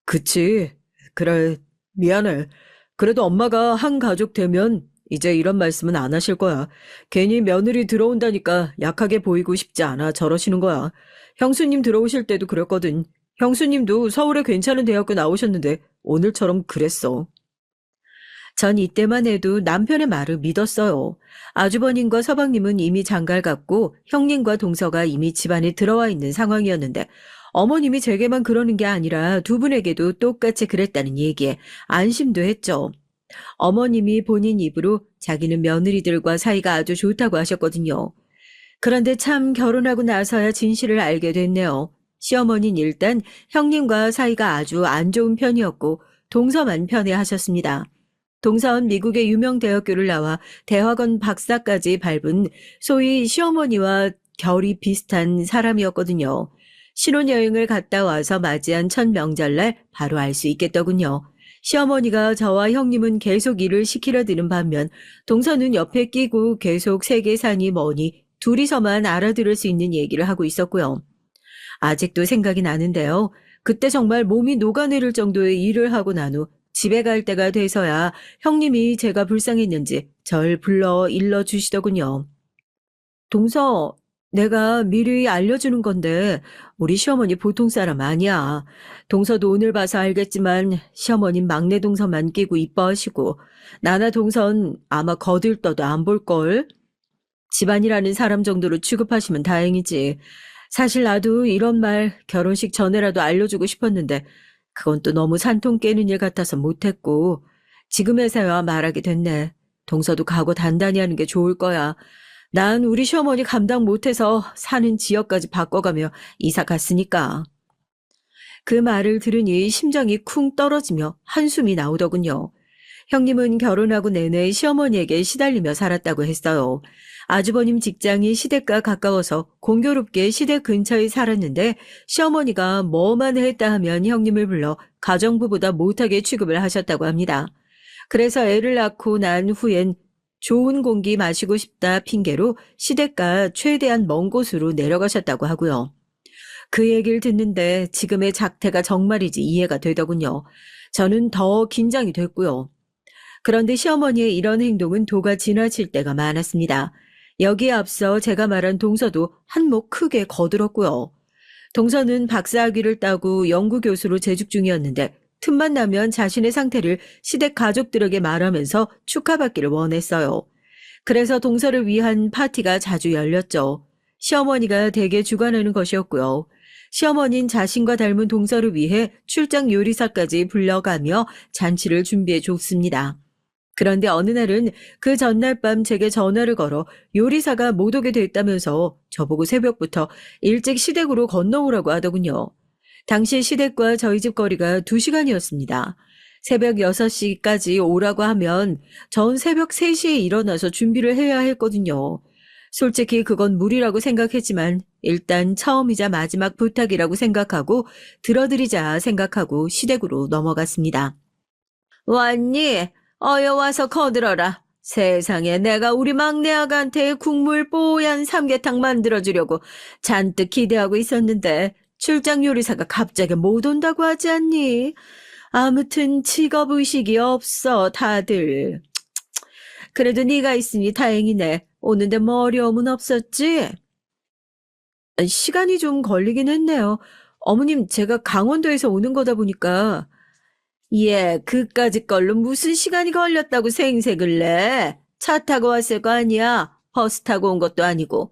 그치. 그래, 미안해. 그래도 엄마가 한 가족 되면 이제 이런 말씀은 안 하실 거야. 괜히 며느리 들어온다니까 약하게 보이고 싶지 않아 저러시는 거야. 형수님 들어오실 때도 그랬거든. 형수님도 서울에 괜찮은 대학교 나오셨는데 오늘처럼 그랬어. 전 이때만 해도 남편의 말을 믿었어요. 아주버님과 서방님은 이미 장가를 갔고 형님과 동서가 이미 집안에 들어와 있는 상황이었는데 어머님이 제게만 그러는 게 아니라 두 분에게도 똑같이 그랬다는 얘기에 안심도 했죠. 어머님이 본인 입으로 자기는 며느리들과 사이가 아주 좋다고 하셨거든요. 그런데 참 결혼하고 나서야 진실을 알게 됐네요. 시어머니는 일단 형님과 사이가 아주 안 좋은 편이었고 동서만 편애하셨습니다. 동서는 미국의 유명 대학교를 나와 대학원 박사까지 밟은 소위 시어머니와 결이 비슷한 사람이었거든요. 신혼여행을 갔다 와서 맞이한 첫 명절날 바로 알 수 있겠더군요. 시어머니가 저와 형님은 계속 일을 시키려 드는 반면 동서는 옆에 끼고 계속 세계 산이 뭐니 둘이서만 알아들을 수 있는 얘기를 하고 있었고요. 아직도 생각이 나는데요. 그때 정말 몸이 녹아내릴 정도의 일을 하고 난 후 집에 갈 때가 돼서야 형님이 제가 불쌍했는지 절 불러 일러 주시더군요. 동서, 내가 미리 알려주는 건데 우리 시어머니 보통 사람 아니야. 동서도 오늘 봐서 알겠지만 시어머님 막내 동서만 끼고 이뻐하시고 나나 동선 아마 거들떠도 안 볼걸. 집안이라는 사람 정도로 취급하시면 다행이지. 사실 나도 이런 말 결혼식 전에라도 알려주고 싶었는데 그건 또 너무 산통 깨는 일 같아서 못했고 지금에서야 말하게 됐네. 동서도 각오 단단히 하는 게 좋을 거야. 난 우리 시어머니 감당 못해서 사는 지역까지 바꿔가며 이사 갔으니까. 그 말을 들으니 심장이 쿵 떨어지며 한숨이 나오더군요. 형님은 결혼하고 내내 시어머니에게 시달리며 살았다고 했어요. 아주버님 직장이 시댁과 가까워서 공교롭게 시댁 근처에 살았는데 시어머니가 뭐만 했다 하면 형님을 불러 가정부보다 못하게 취급을 하셨다고 합니다. 그래서 애를 낳고 난 후엔 좋은 공기 마시고 싶다 핑계로 시댁과 최대한 먼 곳으로 내려가셨다고 하고요. 그 얘기를 듣는데 지금의 작태가 정말이지 이해가 되더군요. 저는 더 긴장이 됐고요. 그런데 시어머니의 이런 행동은 도가 지나칠 때가 많았습니다. 여기에 앞서 제가 말한 동서도 한몫 크게 거들었고요. 동서는 박사학위를 따고 연구교수로 재직 중이었는데 틈만 나면 자신의 상태를 시댁 가족들에게 말하면서 축하받기를 원했어요. 그래서 동서를 위한 파티가 자주 열렸죠. 시어머니가 대개 주관하는 것이었고요. 시어머니는 자신과 닮은 동서를 위해 출장 요리사까지 불러가며 잔치를 준비해 줬습니다. 그런데 어느 날은 그 전날 밤 제게 전화를 걸어 요리사가 못 오게 됐다면서 저보고 새벽부터 일찍 시댁으로 건너오라고 하더군요. 당시 시댁과 저희 집 거리가 2시간이었습니다. 새벽 6시까지 오라고 하면 전 새벽 3시에 일어나서 준비를 해야 했거든요. 솔직히 그건 무리라고 생각했지만 일단 처음이자 마지막 부탁이라고 생각하고 들어드리자 생각하고 시댁으로 넘어갔습니다. 왔니? 어여 와서 거들어라. 세상에 내가 우리 막내 아가한테 국물 뽀얀 삼계탕 만들어주려고 잔뜩 기대하고 있었는데 출장 요리사가 갑자기 못 온다고 하지 않니? 아무튼 직업의식이 없어 다들. 그래도 네가 있으니 다행이네. 오는데 뭐 어려움은 없었지? 시간이 좀 걸리긴 했네요. 어머님 제가 강원도에서 오는 거다 보니까 예, 그까짓 걸로 무슨 시간이 걸렸다고 생색을 내. 차 타고 왔을 거 아니야. 버스 타고 온 것도 아니고.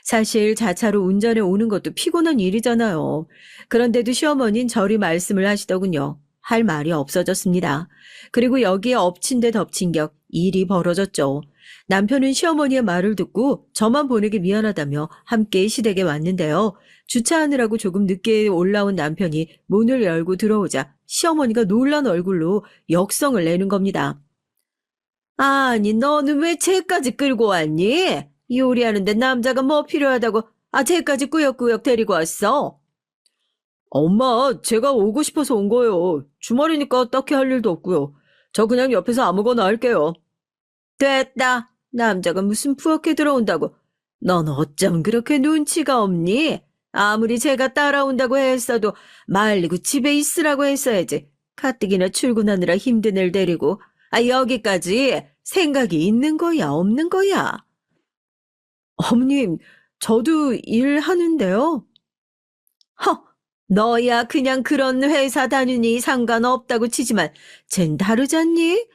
사실 자차로 운전해 오는 것도 피곤한 일이잖아요. 그런데도 시어머니는 저리 말씀을 하시더군요. 할 말이 없어졌습니다. 그리고 여기에 엎친 데 덮친 격 일이 벌어졌죠. 남편은 시어머니의 말을 듣고 저만 보내기 미안하다며 함께 시댁에 왔는데요. 주차하느라고 조금 늦게 올라온 남편이 문을 열고 들어오자 시어머니가 놀란 얼굴로 역성을 내는 겁니다. 아니, 너는 왜 쟤까지 끌고 왔니? 요리하는데 남자가 뭐 필요하다고 쟤까지 꾸역꾸역 데리고 왔어? 엄마, 제가 오고 싶어서 온 거예요. 주말이니까 딱히 할 일도 없고요. 저 그냥 옆에서 아무거나 할게요. 됐다. 남자가 무슨 부엌에 들어온다고. 넌 어쩜 그렇게 눈치가 없니? 아무리 제가 따라온다고 했어도 말리고 집에 있으라고 했어야지. 가뜩이나 출근하느라 힘든 애 데리고. 여기까지 생각이 있는 거야, 없는 거야? 어머님, 저도 일하는데요. 허, 너야 그냥 그런 회사 다니니 상관없다고 치지만 쟨 다르잖니?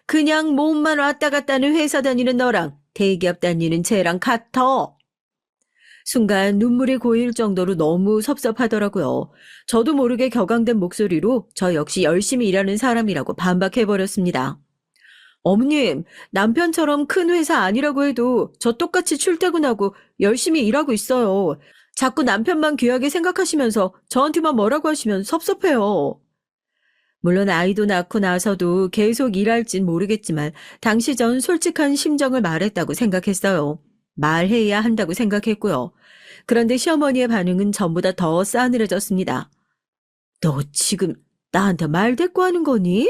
그냥 몸만 왔다 갔다 하는 회사 다니는 너랑 대기업 다니는 쟤랑 같아. 순간 눈물이 고일 정도로 너무 섭섭하더라고요. 저도 모르게 격앙된 목소리로 저 역시 열심히 일하는 사람이라고 반박해버렸습니다. 어머님, 남편처럼 큰 회사 아니라고 해도 저 똑같이 출퇴근하고 열심히 일하고 있어요. 자꾸 남편만 귀하게 생각하시면서 저한테만 뭐라고 하시면 섭섭해요. 물론 아이도 낳고 나서도 계속 일할진 모르겠지만 당시 전 솔직한 심정을 말했다고 생각했어요. 말해야 한다고 생각했고요. 그런데 시어머니의 반응은 전보다 더 싸늘해졌습니다. 너 지금 나한테 말 대꾸 하는 거니?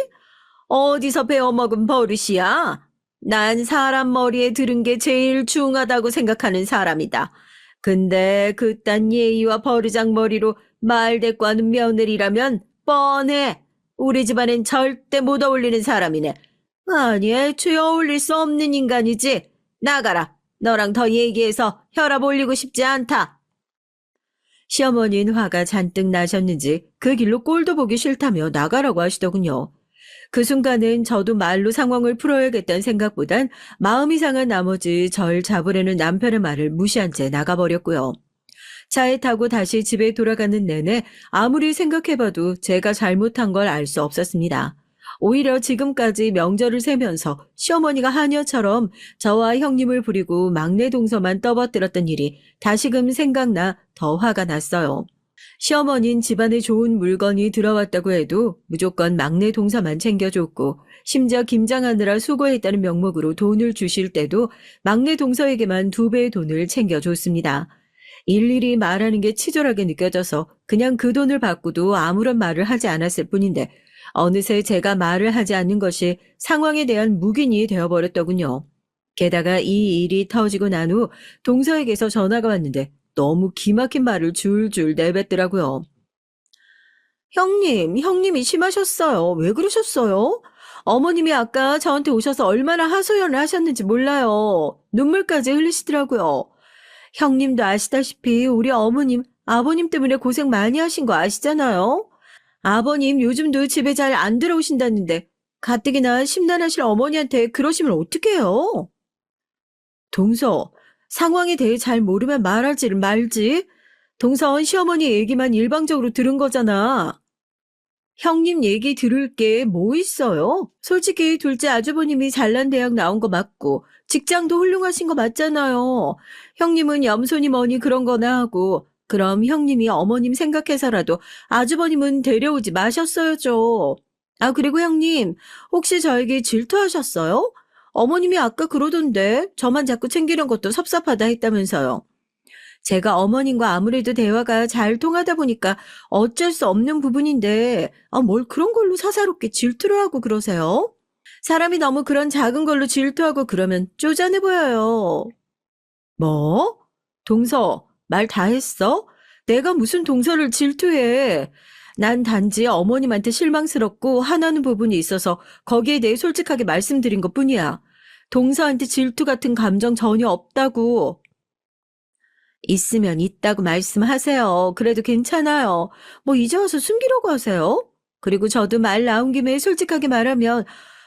어디서 배워먹은 버릇이야? 난 사람 머리에 들은 게 제일 중하다고 생각하는 사람이다. 근데 그딴 예의와 버르장머리로 말 대꾸하는 며느리라면 뻔해. 우리 집안엔 절대 못 어울리는 사람이네. 아니, 애초에 어울릴 수 없는 인간이지. 나가라. 너랑 더 얘기해서 혈압 올리고 싶지 않다. 시어머니는 화가 잔뜩 나셨는지 그 길로 꼴도 보기 싫다며 나가라고 하시더군요. 그 순간은 저도 말로 상황을 풀어야겠다는 생각보단 마음이 상한 나머지 절 잡으려는 남편의 말을 무시한 채 나가버렸고요. 차에 타고 다시 집에 돌아가는 내내 아무리 생각해봐도 제가 잘못한 걸 알 수 없었습니다. 오히려 지금까지 명절을 세면서 시어머니가 하녀처럼 저와 형님을 부리고 막내 동서만 떠받들었던 일이 다시금 생각나 더 화가 났어요. 시어머니는 집안에 좋은 물건이 들어왔다고 해도 무조건 막내 동서만 챙겨줬고 심지어 김장하느라 수고했다는 명목으로 돈을 주실 때도 막내 동서에게만 2배의 돈을 챙겨줬습니다. 일일이 말하는 게 치졸하게 느껴져서 그냥 그 돈을 받고도 아무런 말을 하지 않았을 뿐인데 어느새 제가 말을 하지 않는 것이 상황에 대한 묵인이 되어버렸더군요. 게다가 이 일이 터지고 난 후 동서에게서 전화가 왔는데 너무 기막힌 말을 줄줄 내뱉더라고요. 형님이 심하셨어요. 왜 그러셨어요? 어머님이 아까 저한테 오셔서 얼마나 하소연을 하셨는지 몰라요. 눈물까지 흘리시더라고요. 형님도 아시다시피 우리 어머님, 아버님 때문에 고생 많이 하신 거 아시잖아요? 아버님 요즘도 집에 잘 안 들어오신다는데 가뜩이나 심란하실 어머니한테 그러시면 어떡해요? 동서, 상황에 대해 잘 모르면 말하지를 말지. 동선 시어머니 얘기만 일방적으로 들은 거잖아. 형님 얘기 들을 게 뭐 있어요? 솔직히 둘째 아주버님이 잘난 대학 나온 거 맞고 직장도 훌륭하신 거 맞잖아요. 형님은 염소니 뭐니 그런 거나 하고 그럼 형님이 어머님 생각해서라도 아주버님은 데려오지 마셨어야죠. 아, 그리고 형님, 혹시 저에게 질투하셨어요? 어머님이 아까 그러던데 저만 자꾸 챙기는 것도 섭섭하다 했다면서요. 제가 어머님과 아무래도 대화가 잘 통하다 보니까 어쩔 수 없는 부분인데, 뭘 그런 걸로 사사롭게 질투를 하고 그러세요? 사람이 너무 그런 작은 걸로 질투하고 그러면 쪼잔해 보여요. 뭐? 동서, 말 다 했어? 내가 무슨 동서를 질투해. 난 단지 어머님한테 실망스럽고 화나는 부분이 있어서 거기에 대해 솔직하게 말씀드린 것 뿐이야. 동서한테 질투 같은 감정 전혀 없다고. 있으면 있다고 말씀하세요. 그래도 괜찮아요. 뭐 이제 와서 숨기려고 하세요? 그리고 저도 말 나온 김에 솔직하게 말하면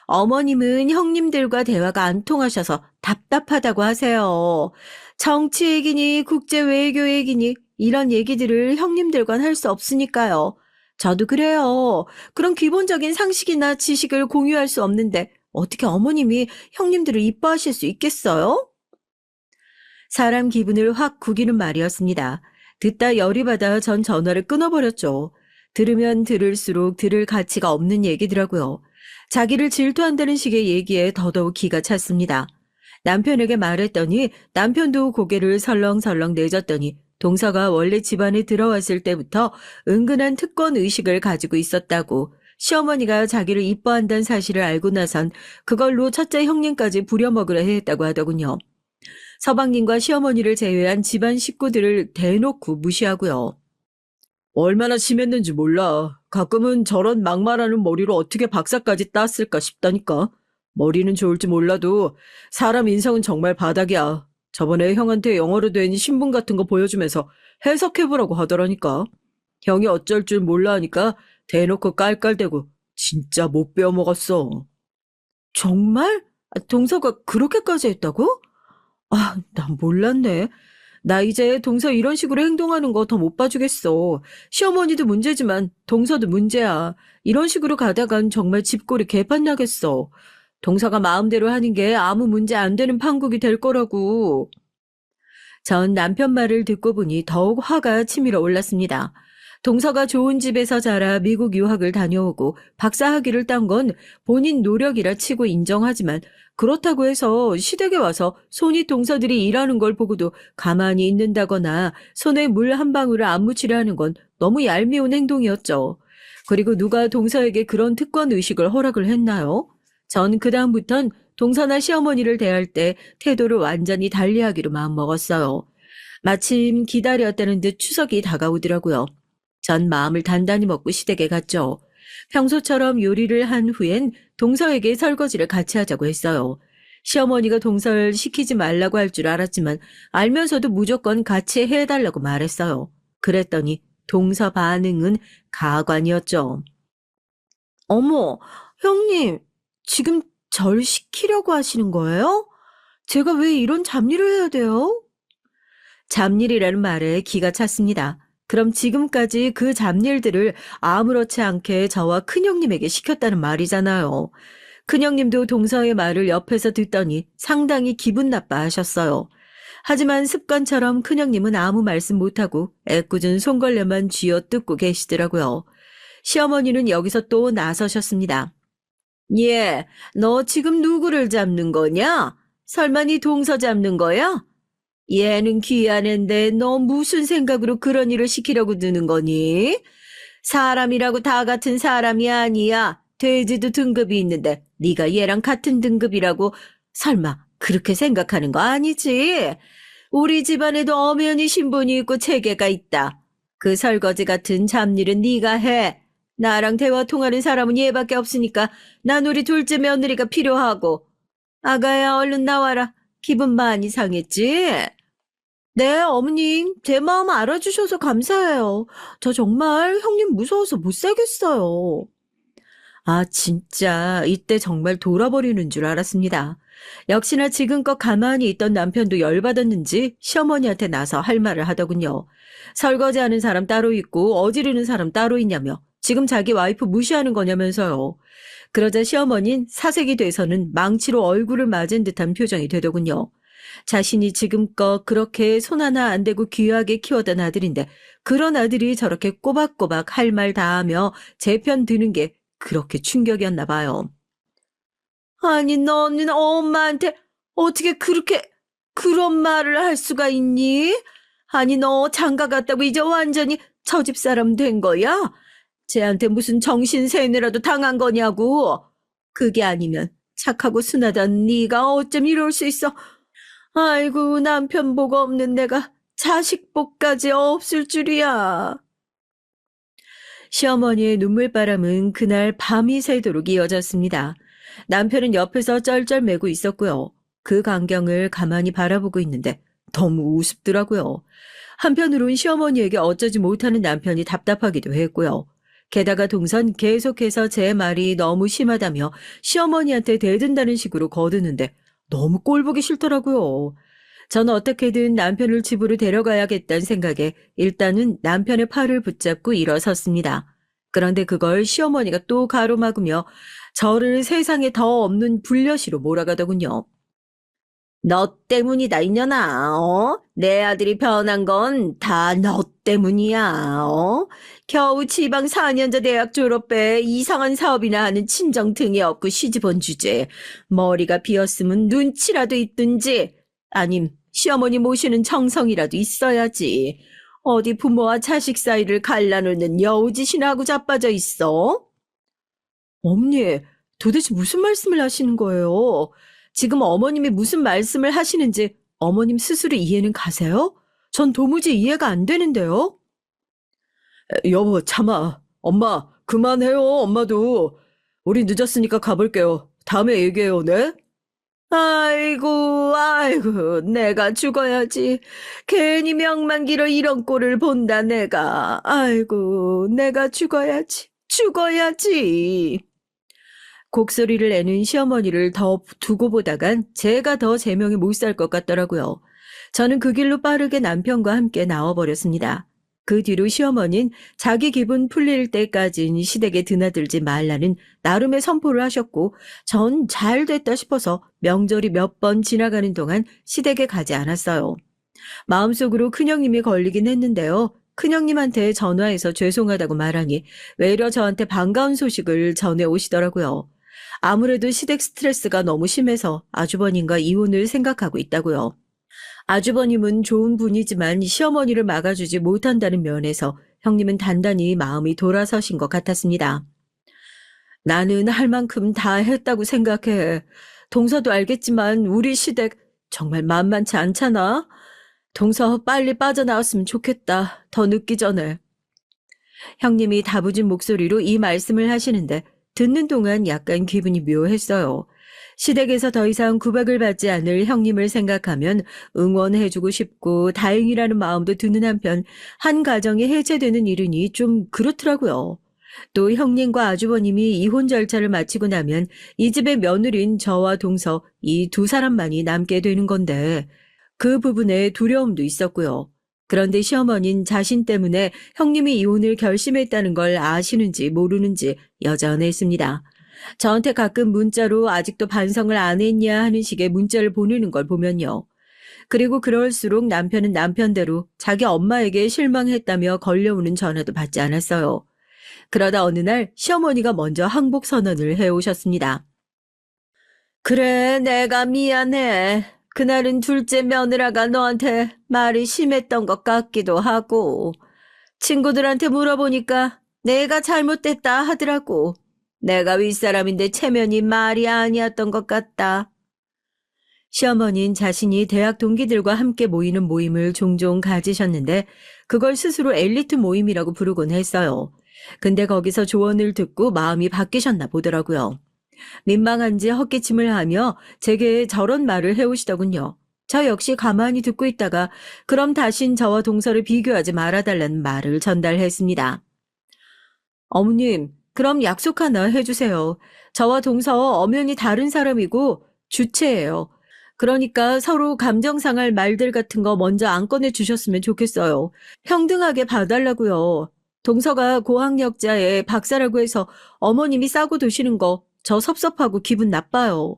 어머님은 형님들과 대화가 안 통하셔서 답답하다고 하세요. 정치 얘기니 국제 외교 얘기니 이런 얘기들을 형님들과는 할 수 없으니까요. 저도 그래요. 그런 기본적인 상식이나 지식을 공유할 수 없는데 어떻게 어머님이 형님들을 이뻐하실 수 있겠어요? 사람 기분을 확 구기는 말이었습니다. 듣다 열이 받아 전 전화를 끊어버렸죠. 들으면 들을수록 들을 가치가 없는 얘기더라고요. 자기를 질투한다는 식의 얘기에 더더욱 기가 찼습니다. 남편에게 말했더니 남편도 고개를 설렁설렁 내젓더니 동서가 원래 집안에 들어왔을 때부터 은근한 특권 의식을 가지고 있었다고 시어머니가 자기를 이뻐한다는 사실을 알고 나선 그걸로 첫째 형님까지 부려먹으려 했다고 하더군요. 서방님과 시어머니를 제외한 집안 식구들을 대놓고 무시하고요. 얼마나 심했는지 몰라. 가끔은 저런 막말하는 머리로 어떻게 박사까지 땄을까 싶다니까. 머리는 좋을지 몰라도 사람 인성은 정말 바닥이야. 저번에 형한테 영어로 된 신문 같은 거 보여주면서 해석해보라고 하더라니까. 형이 어쩔 줄 몰라 하니까 대놓고 깔깔대고 진짜 못 배워먹었어. 정말? 동서가 그렇게까지 했다고? 난 몰랐네. 나 이제 동서 이런 식으로 행동하는 거 더 못 봐주겠어. 시어머니도 문제지만 동서도 문제야. 이런 식으로 가다간 정말 집골이 개판 나겠어. 동서가 마음대로 하는 게 아무 문제 안 되는 판국이 될 거라고. 전 남편 말을 듣고 보니 더욱 화가 치밀어 올랐습니다. 동서가 좋은 집에서 자라 미국 유학을 다녀오고 박사 학위를 딴 건 본인 노력이라 치고 인정하지만 그렇다고 해서 시댁에 와서 손이 동서들이 일하는 걸 보고도 가만히 있는다거나 손에 물 한 방울을 안 묻히려 하는 건 너무 얄미운 행동이었죠. 그리고 누가 동서에게 그런 특권 의식을 허락을 했나요? 전 그다음부턴 동서나 시어머니를 대할 때 태도를 완전히 달리하기로 마음먹었어요. 마침 기다렸다는 듯 추석이 다가오더라고요. 전 마음을 단단히 먹고 시댁에 갔죠. 평소처럼 요리를 한 후엔 동서에게 설거지를 같이 하자고 했어요. 시어머니가 동서를 시키지 말라고 할 줄 알았지만 알면서도 무조건 같이 해달라고 말했어요. 그랬더니 동서 반응은 가관이었죠. 어머, 형님, 지금 절 시키려고 하시는 거예요? 제가 왜 이런 잡일을 해야 돼요? 잡일이라는 말에 기가 찼습니다. 그럼 지금까지 그 잡일들을 아무렇지 않게 저와 큰형님에게 시켰다는 말이잖아요. 큰형님도 동서의 말을 옆에서 듣더니 상당히 기분 나빠하셨어요. 하지만 습관처럼 큰형님은 아무 말씀 못하고 애꿎은 손걸레만 쥐어뜯고 계시더라고요. 시어머니는 여기서 또 나서셨습니다. 예, 너 지금 누구를 잡는 거냐? 설마 네 동서 잡는 거야? 얘는 귀한 앤데 너 무슨 생각으로 그런 일을 시키려고 드는 거니? 사람이라고 다 같은 사람이 아니야. 돼지도 등급이 있는데 네가 얘랑 같은 등급이라고 설마 그렇게 생각하는 거 아니지? 우리 집안에도 엄연히 신분이 있고 체계가 있다. 그 설거지 같은 잡일은 네가 해. 나랑 대화 통하는 사람은 얘밖에 없으니까 난 우리 둘째 며느리가 필요하고. 아가야 얼른 나와라. 기분 많이 상했지? 네, 어머님. 제 마음 알아주셔서 감사해요. 저 정말 형님 무서워서 못 살겠어요. 아, 진짜 이때 정말 돌아버리는 줄 알았습니다. 역시나 지금껏 가만히 있던 남편도 열받았는지 시어머니한테 나서 할 말을 하더군요. 설거지하는 사람 따로 있고 어지르는 사람 따로 있냐며 지금 자기 와이프 무시하는 거냐면서요. 그러자 시어머니는 사색이 돼서는 망치로 얼굴을 맞은 듯한 표정이 되더군요. 자신이 지금껏 그렇게 손 하나 안 대고 귀하게 키워던 아들인데 그런 아들이 저렇게 꼬박꼬박 할 말 다 하며 제 편 드는 게 그렇게 충격이었나 봐요. 아니, 너는 엄마한테 어떻게 그렇게 그런 말을 할 수가 있니? 아니, 너 장가 갔다고 이제 완전히 저 집 사람 된 거야? 쟤한테 무슨 정신 세뇌라도 당한 거냐고. 그게 아니면 착하고 순하던 네가 어쩜 이럴 수 있어. 아이고, 남편 복 없는 내가 자식 복까지 없을 줄이야. 시어머니의 눈물바람은 그날 밤이 새도록 이어졌습니다. 남편은 옆에서 쩔쩔매고 있었고요. 그 광경을 가만히 바라보고 있는데 너무 우습더라고요. 한편으론 시어머니에게 어쩌지 못하는 남편이 답답하기도 했고요. 게다가 동선 계속해서 제 말이 너무 심하다며 시어머니한테 대든다는 식으로 거드는데 너무 꼴보기 싫더라고요. 저는 어떻게든 남편을 집으로 데려가야겠다는 생각에 일단은 남편의 팔을 붙잡고 일어섰습니다. 그런데 그걸 시어머니가 또 가로막으며 저를 세상에 더 없는 불려시로 몰아가더군요. 너 때문이다, 이년아, 어? 내 아들이 변한 건 다 너 때문이야, 어? 겨우 지방 4년제 대학 졸업해 이상한 사업이나 하는 친정 등이 없고 시집 온 주제에 머리가 비었으면 눈치라도 있든지, 아님 시어머니 모시는 정성이라도 있어야지. 어디 부모와 자식 사이를 갈라놓는 여우짓이나 하고 자빠져 있어? 어머니, 도대체 무슨 말씀을 하시는 거예요? 지금 어머님이 무슨 말씀을 하시는지 어머님 스스로 이해는 가세요? 전 도무지 이해가 안 되는데요. 여보, 참아. 엄마, 그만해요, 엄마도. 우리 늦었으니까 가볼게요. 다음에 얘기해요, 네? 아이고, 아이고, 내가 죽어야지. 괜히 명만 길어 이런 꼴을 본다, 내가. 아이고, 내가 죽어야지. 죽어야지. 곡소리를 내는 시어머니를 더 두고 보다간 제가 더 제명에 못 살 것 같더라고요. 저는 그 길로 빠르게 남편과 함께 나와버렸습니다. 그 뒤로 시어머니는 자기 기분 풀릴 때까진 시댁에 드나들지 말라는 나름의 선포를 하셨고 전 잘 됐다 싶어서 명절이 몇 번 지나가는 동안 시댁에 가지 않았어요. 마음속으로 큰형님이 걸리긴 했는데요. 큰형님한테 전화해서 죄송하다고 말하니 외려 저한테 반가운 소식을 전해 오시더라고요. 아무래도 시댁 스트레스가 너무 심해서 아주버님과 이혼을 생각하고 있다고요. 아주버님은 좋은 분이지만 시어머니를 막아주지 못한다는 면에서 형님은 단단히 마음이 돌아서신 것 같았습니다. 나는 할 만큼 다 했다고 생각해. 동서도 알겠지만 우리 시댁 정말 만만치 않잖아. 동서 빨리 빠져나왔으면 좋겠다. 더 늦기 전에. 형님이 다부진 목소리로 이 말씀을 하시는데 듣는 동안 약간 기분이 묘했어요. 시댁에서 더 이상 구박을 받지 않을 형님을 생각하면 응원해주고 싶고 다행이라는 마음도 드는 한편 한 가정이 해체되는 일이니 좀 그렇더라고요. 또 형님과 아주버님이 이혼 절차를 마치고 나면 이 집의 며느리인 저와 동서 이 두 사람만이 남게 되는 건데 그 부분에 두려움도 있었고요. 그런데 시어머니는 자신 때문에 형님이 이혼을 결심했다는 걸 아시는지 모르는지 여전했습니다. 저한테 가끔 문자로 아직도 반성을 안 했냐 하는 식의 문자를 보내는 걸 보면요. 그리고 그럴수록 남편은 남편대로 자기 엄마에게 실망했다며 걸려오는 전화도 받지 않았어요. 그러다 어느 날 시어머니가 먼저 항복 선언을 해오셨습니다. 그래, 내가 미안해. 그날은 둘째 며느라가 너한테 말이 심했던 것 같기도 하고, 친구들한테 물어보니까 내가 잘못됐다 하더라고. 내가 윗사람인데 체면이 말이 아니었던 것 같다. 시어머니는 자신이 대학 동기들과 함께 모이는 모임을 종종 가지셨는데 그걸 스스로 엘리트 모임이라고 부르곤 했어요. 근데 거기서 조언을 듣고 마음이 바뀌셨나 보더라고요. 민망한지 헛기침을 하며 제게 저런 말을 해오시더군요. 저 역시 가만히 듣고 있다가 그럼 다신 저와 동서를 비교하지 말아달라는 말을 전달했습니다. 어머님, 그럼 약속 하나 해주세요. 저와 동서 엄연히 다른 사람이고 주체예요. 그러니까 서로 감정 상할 말들 같은 거 먼저 안 꺼내주셨으면 좋겠어요. 평등하게 봐달라고요. 동서가 고학력자의 박사라고 해서 어머님이 싸고 드시는 거 저 섭섭하고 기분 나빠요.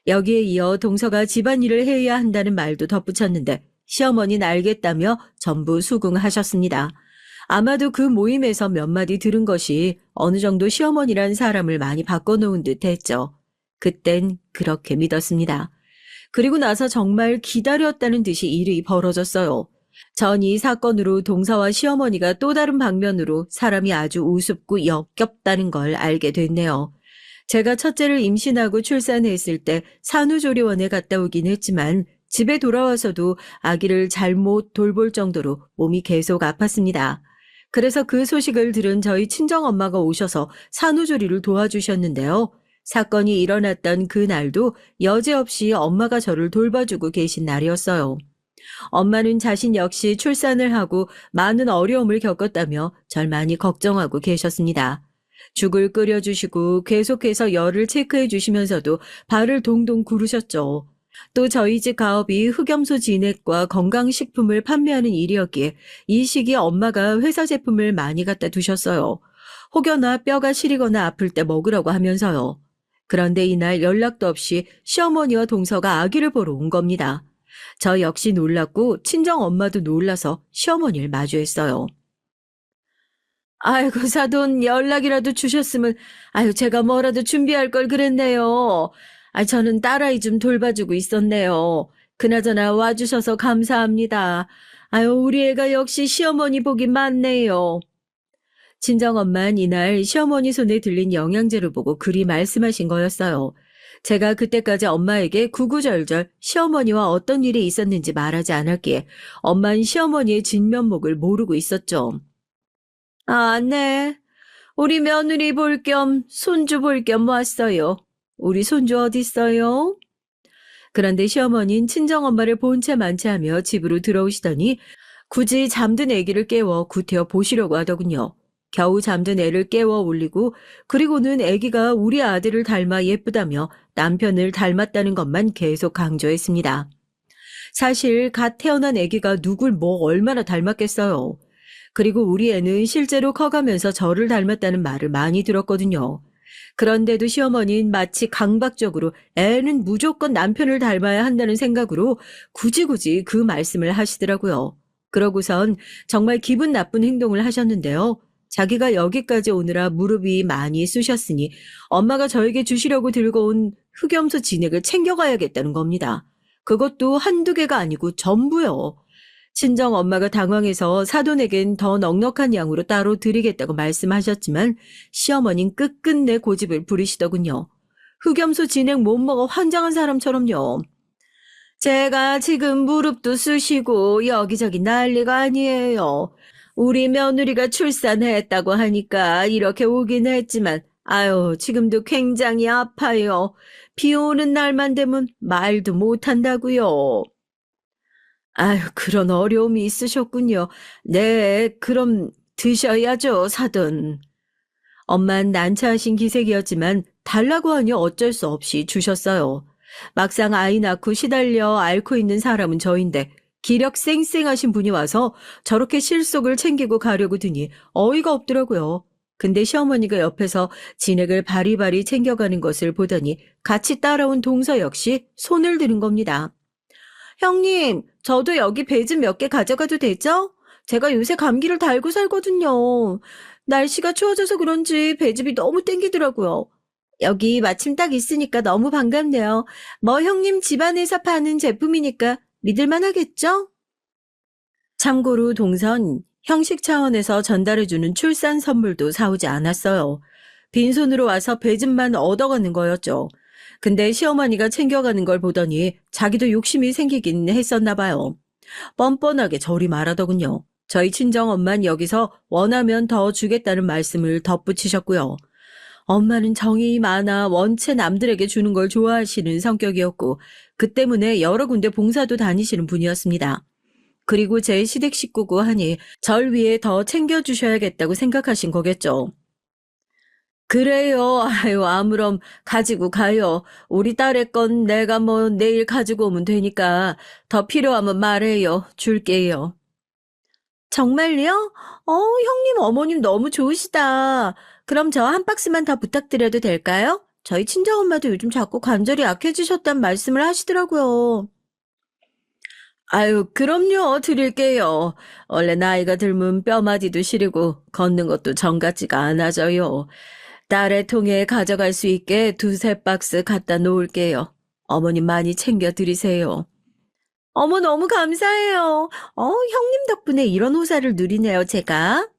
여기에 이어 동서가 집안일을 해야 한다는 말도 덧붙였는데 시어머니는 알겠다며 전부 수긍하셨습니다. 아마도 그 모임에서 몇 마디 들은 것이 어느 정도 시어머니란 사람을 많이 바꿔놓은 듯 했죠. 그땐 그렇게 믿었습니다. 그리고 나서 정말 기다렸다는 듯이 일이 벌어졌어요. 전 이 사건으로 동서와 시어머니가 또 다른 방면으로 사람이 아주 우습고 역겹다는 걸 알게 됐네요. 제가 첫째를 임신하고 출산했을 때 산후조리원에 갔다 오긴 했지만 집에 돌아와서도 아기를 잘못 돌볼 정도로 몸이 계속 아팠습니다. 그래서 그 소식을 들은 저희 친정엄마가 오셔서 산후조리를 도와주셨는데요. 사건이 일어났던 그 날도 여지없이 엄마가 저를 돌봐주고 계신 날이었어요. 엄마는 자신 역시 출산을 하고 많은 어려움을 겪었다며 절 많이 걱정하고 계셨습니다. 죽을 끓여주시고 계속해서 열을 체크해 주시면서도 발을 동동 구르셨죠. 또 저희 집 가업이 흑염소 진액과 건강식품을 판매하는 일이었기에 이 시기에 엄마가 회사 제품을 많이 갖다 두셨어요. 혹여나 뼈가 시리거나 아플 때 먹으라고 하면서요. 그런데 이날 연락도 없이 시어머니와 동서가 아기를 보러 온 겁니다. 저 역시 놀랐고 친정 엄마도 놀라서 시어머니를 마주했어요. 아이고, 사돈 연락이라도 주셨으면, 아유, 제가 뭐라도 준비할 걸 그랬네요. 저는 딸아이 좀 돌봐주고 있었네요. 그나저나 와주셔서 감사합니다. 아유, 우리 애가 역시 시어머니 복이 많네요. 친정엄마는 이날 시어머니 손에 들린 영양제를 보고 그리 말씀하신 거였어요. 제가 그때까지 엄마에게 구구절절 시어머니와 어떤 일이 있었는지 말하지 않았기에 엄마는 시어머니의 진면목을 모르고 있었죠. 아, 네. 우리 며느리 볼 겸 손주 볼 겸 왔어요. 우리 손주 어딨어요? 그런데 시어머니는 친정엄마를 본 채 만채 하며 집으로 들어오시더니 굳이 잠든 아기를 깨워 구태여 보시려고 하더군요. 겨우 잠든 애를 깨워 올리고 그리고는 아기가 우리 아들을 닮아 예쁘다며 남편을 닮았다는 것만 계속 강조했습니다. 사실 갓 태어난 아기가 누굴 뭐 얼마나 닮았겠어요. 그리고 우리 애는 실제로 커가면서 저를 닮았다는 말을 많이 들었거든요. 그런데도 시어머니는 마치 강박적으로 애는 무조건 남편을 닮아야 한다는 생각으로 굳이 그 말씀을 하시더라고요. 그러고선 정말 기분 나쁜 행동을 하셨는데요. 자기가 여기까지 오느라 무릎이 많이 쑤셨으니 엄마가 저에게 주시려고 들고 온 흑염소 진액을 챙겨가야겠다는 겁니다. 그것도 한두 개가 아니고 전부요. 친정 엄마가 당황해서 사돈에겐 더 넉넉한 양으로 따로 드리겠다고 말씀하셨지만 시어머니는 끝끝내 고집을 부리시더군요. 흑염소 진행 못 먹어 환장한 사람처럼요. 제가 지금 무릎도 쑤시고 여기저기 난리가 아니에요. 우리 며느리가 출산했다고 하니까 이렇게 오긴 했지만 아유 지금도 굉장히 아파요. 비 오는 날만 되면 말도 못한다고요. 아유 그런 어려움이 있으셨군요. 네 그럼 드셔야죠 사돈. 엄만 난처하신 기색이었지만 달라고 하니 어쩔 수 없이 주셨어요. 막상 아이 낳고 시달려 앓고 있는 사람은 저인데 기력 쌩쌩하신 분이 와서 저렇게 실속을 챙기고 가려고 드니 어이가 없더라고요. 근데 시어머니가 옆에서 진액을 바리바리 챙겨가는 것을 보더니 같이 따라온 동서 역시 손을 드는 겁니다. 형님, 저도 여기 배즙 몇 개 가져가도 되죠? 제가 요새 감기를 달고 살거든요. 날씨가 추워져서 그런지 배즙이 너무 땡기더라고요. 여기 마침 딱 있으니까 너무 반갑네요. 뭐 형님 집안에서 파는 제품이니까 믿을만 하겠죠? 참고로 동선 형식 차원에서 전달해주는 출산 선물도 사오지 않았어요. 빈손으로 와서 배즙만 얻어가는 거였죠. 근데 시어머니가 챙겨가는 걸 보더니 자기도 욕심이 생기긴 했었나 봐요. 뻔뻔하게 저리 말하더군요. 저희 친정엄만 여기서 원하면 더 주겠다는 말씀을 덧붙이셨고요. 엄마는 정이 많아 원체 남들에게 주는 걸 좋아하시는 성격이었고 그 때문에 여러 군데 봉사도 다니시는 분이었습니다. 그리고 제 시댁 식구고 하니 절 위해 더 챙겨주셔야겠다고 생각하신 거겠죠. 그래요. 아유, 아무렴 가지고 가요. 우리 딸의 건 내가 뭐 내일 가지고 오면 되니까 더 필요하면 말해요. 줄게요. 정말요? 형님 어머님 너무 좋으시다. 그럼 저 한 박스만 더 부탁드려도 될까요? 저희 친정엄마도 요즘 자꾸 관절이 약해지셨단 말씀을 하시더라고요. 아유, 그럼요. 드릴게요. 원래 나이가 들면 뼈마디도 시리고 걷는 것도 정 같지가 않아져요. 딸의 통에 가져갈 수 있게 두세 박스 갖다 놓을게요. 어머님 많이 챙겨 드리세요. 어머, 너무 감사해요. 형님 덕분에 이런 호사를 누리네요, 제가.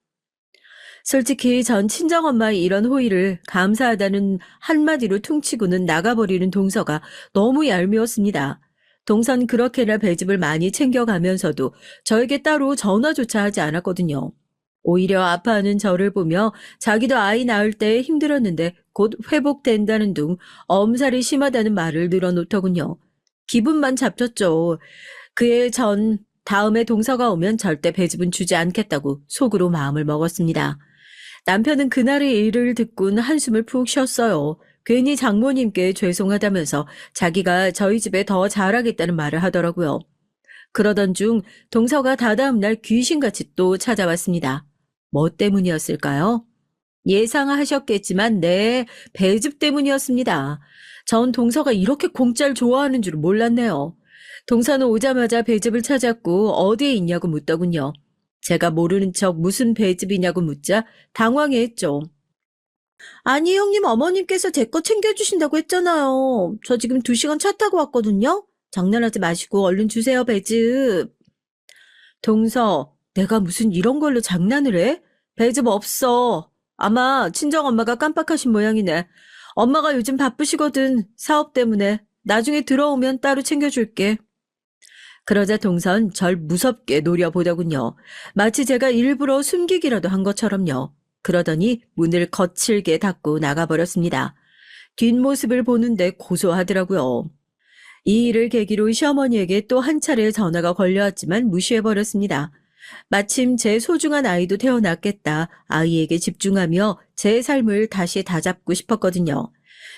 솔직히 전 친정엄마의 이런 호의를 감사하다는 한마디로 퉁치고는 나가버리는 동서가 너무 얄미웠습니다. 동선 그렇게나 배즙을 많이 챙겨가면서도 저에게 따로 전화조차 하지 않았거든요. 오히려 아파하는 저를 보며 자기도 아이 낳을 때 힘들었는데 곧 회복된다는 둥 엄살이 심하다는 말을 늘어놓더군요. 기분만 잡혔죠. 그에 전 다음에 동서가 오면 절대 배즙은 주지 않겠다고 속으로 마음을 먹었습니다. 남편은 그날의 일을 듣곤 한숨을 푹 쉬었어요. 괜히 장모님께 죄송하다면서 자기가 저희 집에 더 잘하겠다는 말을 하더라고요. 그러던 중 동서가 다다음 날 귀신같이 또 찾아왔습니다. 뭐 때문이었을까요? 예상하셨겠지만 네, 배즙 때문이었습니다. 전 동서가 이렇게 공짜를 좋아하는 줄 몰랐네요. 동서는 오자마자 배즙을 찾았고 어디에 있냐고 묻더군요. 제가 모르는 척 무슨 배즙이냐고 묻자 당황해했죠. 아니 형님 어머님께서 제 거 챙겨주신다고 했잖아요. 저 지금 2시간 차 타고 왔거든요. 장난하지 마시고 얼른 주세요 배즙. 동서, 내가 무슨 이런 걸로 장난을 해? 배즙 없어. 아마 친정엄마가 깜빡하신 모양이네. 엄마가 요즘 바쁘시거든. 사업 때문에. 나중에 들어오면 따로 챙겨줄게. 그러자 동선 절 무섭게 노려보더군요. 마치 제가 일부러 숨기기라도 한 것처럼요. 그러더니 문을 거칠게 닫고 나가버렸습니다. 뒷모습을 보는데 고소하더라고요. 이 일을 계기로 시어머니에게 또 한 차례 전화가 걸려왔지만 무시해버렸습니다. 마침 제 소중한 아이도 태어났겠다. 아이에게 집중하며 제 삶을 다시 다잡고 싶었거든요.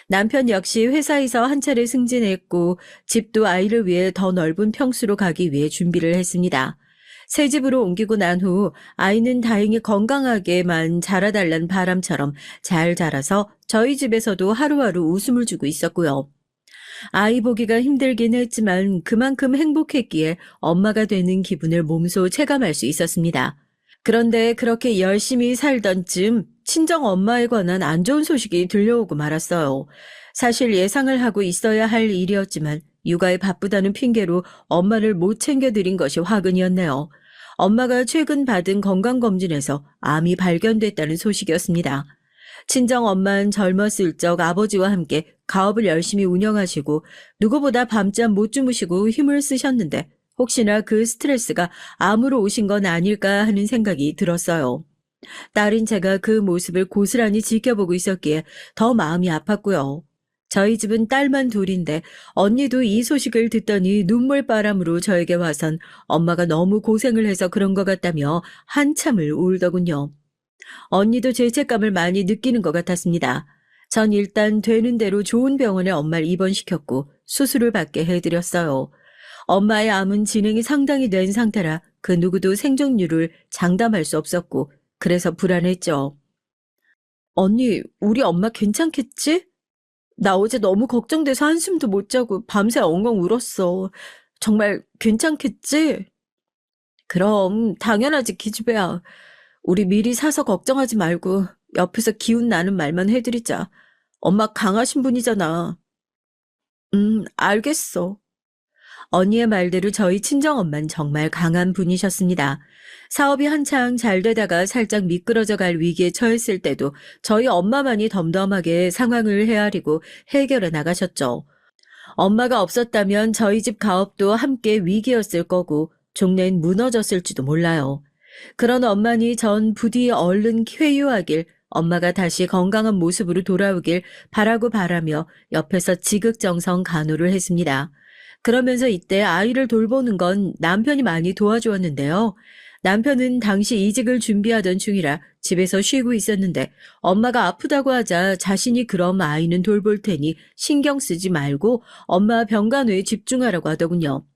남편 역시 회사에서 한 차례 승진했고 집도 아이를 위해 더 넓은 평수로 가기 위해 준비를 했습니다. 새 집으로 옮기고 난 후 아이는 다행히 건강하게만 자라달란 바람처럼 잘 자라서 저희 집에서도 하루하루 웃음을 주고 있었고요. 아이 보기가 힘들긴 했지만 그만큼 행복했기에 엄마가 되는 기분을 몸소 체감할 수 있었습니다. 그런데 그렇게 열심히 살던 쯤 친정 엄마에 관한 안 좋은 소식이 들려오고 말았어요. 사실 예상을 하고 있어야 할 일이었지만 육아에 바쁘다는 핑계로 엄마를 못 챙겨드린 것이 화근이었네요. 엄마가 최근 받은 건강검진에서 암이 발견됐다는 소식이었습니다. 친정엄마는 젊었을 적 아버지와 함께 가업을 열심히 운영하시고 누구보다 밤잠 못 주무시고 힘을 쓰셨는데 혹시나 그 스트레스가 암으로 오신 건 아닐까 하는 생각이 들었어요. 딸인 제가 그 모습을 고스란히 지켜보고 있었기에 더 마음이 아팠고요. 저희 집은 딸만 둘인데 언니도 이 소식을 듣더니 눈물바람으로 저에게 와선 엄마가 너무 고생을 해서 그런 것 같다며 한참을 울더군요. 언니도 죄책감을 많이 느끼는 것 같았습니다. 전 일단 되는 대로 좋은 병원에 엄마를 입원시켰고 수술을 받게 해드렸어요. 엄마의 암은 진행이 상당히 된 상태라 그 누구도 생존율을 장담할 수 없었고 그래서 불안했죠. 언니, 우리 엄마 괜찮겠지? 나 어제 너무 걱정돼서 한숨도 못 자고 밤새 엉엉 울었어. 정말 괜찮겠지? 그럼 당연하지 기집애야. 우리 미리 사서 걱정하지 말고 옆에서 기운 나는 말만 해드리자. 엄마 강하신 분이잖아. 알겠어. 언니의 말대로 저희 친정엄만 정말 강한 분이셨습니다. 사업이 한창 잘 되다가 살짝 미끄러져 갈 위기에 처했을 때도 저희 엄마만이 덤덤하게 상황을 헤아리고 해결해 나가셨죠. 엄마가 없었다면 저희 집 가업도 함께 위기였을 거고 종래는 무너졌을지도 몰라요. 그런 엄마니 전 부디 얼른 쾌유하길 엄마가 다시 건강한 모습으로 돌아오길 바라고 바라며 옆에서 지극정성 간호를 했습니다. 그러면서 이때 아이를 돌보는 건 남편이 많이 도와주었는데요. 남편은 당시 이직을 준비하던 중이라 집에서 쉬고 있었는데 엄마가 아프다고 하자 자신이 그럼 아이는 돌볼 테니 신경 쓰지 말고 엄마 병간호에 집중하라고 하더군요.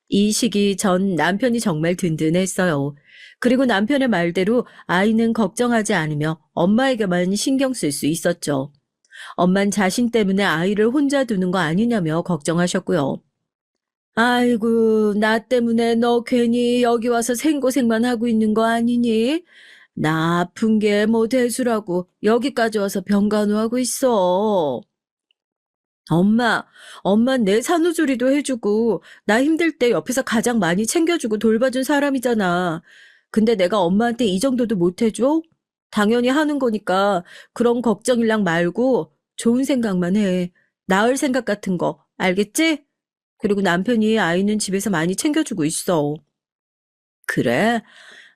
이 시기 전 남편이 정말 든든했어요. 그리고 남편의 말대로 아이는 걱정하지 않으며 엄마에게만 신경 쓸 수 있었죠. 엄만 자신 때문에 아이를 혼자 두는 거 아니냐며 걱정하셨고요. 아이고, 나 때문에 너 괜히 여기 와서 생고생만 하고 있는 거 아니니? 나 아픈 게 뭐 대수라고 여기까지 와서 병간호하고 있어. 엄마 내 산후조리도 해주고 나 힘들 때 옆에서 가장 많이 챙겨주고 돌봐준 사람이잖아. 근데 내가 엄마한테 이 정도도 못 해줘? 당연히 하는 거니까 그런 걱정일랑 말고 좋은 생각만 해. 나을 생각 같은 거, 알겠지? 그리고 남편이 아이는 집에서 많이 챙겨주고 있어. 그래?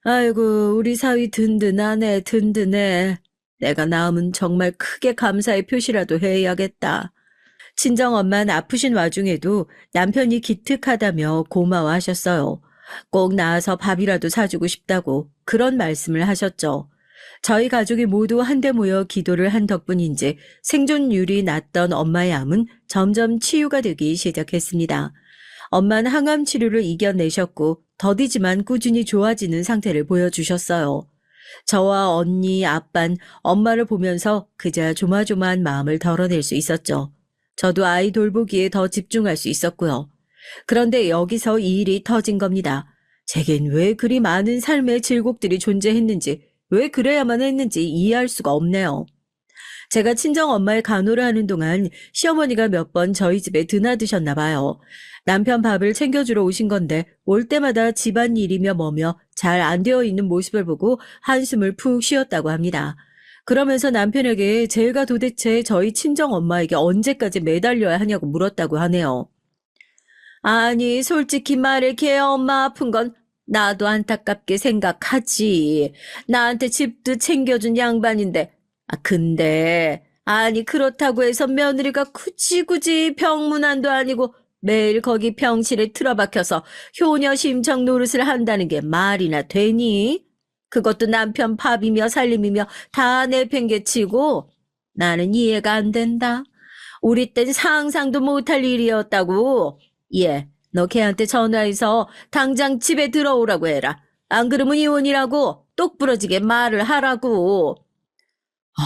아이고, 우리 사위 든든하네, 든든해. 내가 낳으면 정말 크게 감사의 표시라도 해야겠다. 친정엄마는 아프신 와중에도 남편이 기특하다며 고마워하셨어요. 꼭 나와서 밥이라도 사주고 싶다고 그런 말씀을 하셨죠. 저희 가족이 모두 한데 모여 기도를 한 덕분인지 생존율이 낮던 엄마의 암은 점점 치유가 되기 시작했습니다. 엄마는 항암 치료를 이겨내셨고 더디지만 꾸준히 좋아지는 상태를 보여주셨어요. 저와 언니, 아빤 엄마를 보면서 그저 조마조마한 마음을 덜어낼 수 있었죠. 저도 아이 돌보기에 더 집중할 수 있었고요. 그런데 여기서 이 일이 터진 겁니다. 제겐 왜 그리 많은 삶의 질곡들이 존재했는지, 왜 그래야만 했는지 이해할 수가 없네요. 제가 친정엄마의 간호를 하는 동안 시어머니가 몇 번 저희 집에 드나드셨나 봐요. 남편 밥을 챙겨주러 오신 건데 올 때마다 집안일이며 뭐며 잘 안 되어 있는 모습을 보고 한숨을 푹 쉬었다고 합니다. 그러면서 남편에게 제가 도대체 저희 친정엄마에게 언제까지 매달려야 하냐고 물었다고 하네요. 아니, 솔직히 말해 걔 엄마 아픈 건 나도 안타깝게 생각하지. 나한테 집도 챙겨준 양반인데. 근데 아니 그렇다고 해서 며느리가 굳이 병문안도 아니고 매일 거기 병실에 틀어박혀서 효녀 심청 노릇을 한다는 게 말이나 되니? 그것도 남편 밥이며 살림이며 다 내팽개치고 나는 이해가 안 된다. 우리 땐 상상도 못할 일이었다고. 예, 너 걔한테 전화해서 당장 집에 들어오라고 해라. 안 그러면 이혼이라고 똑부러지게 말을 하라고.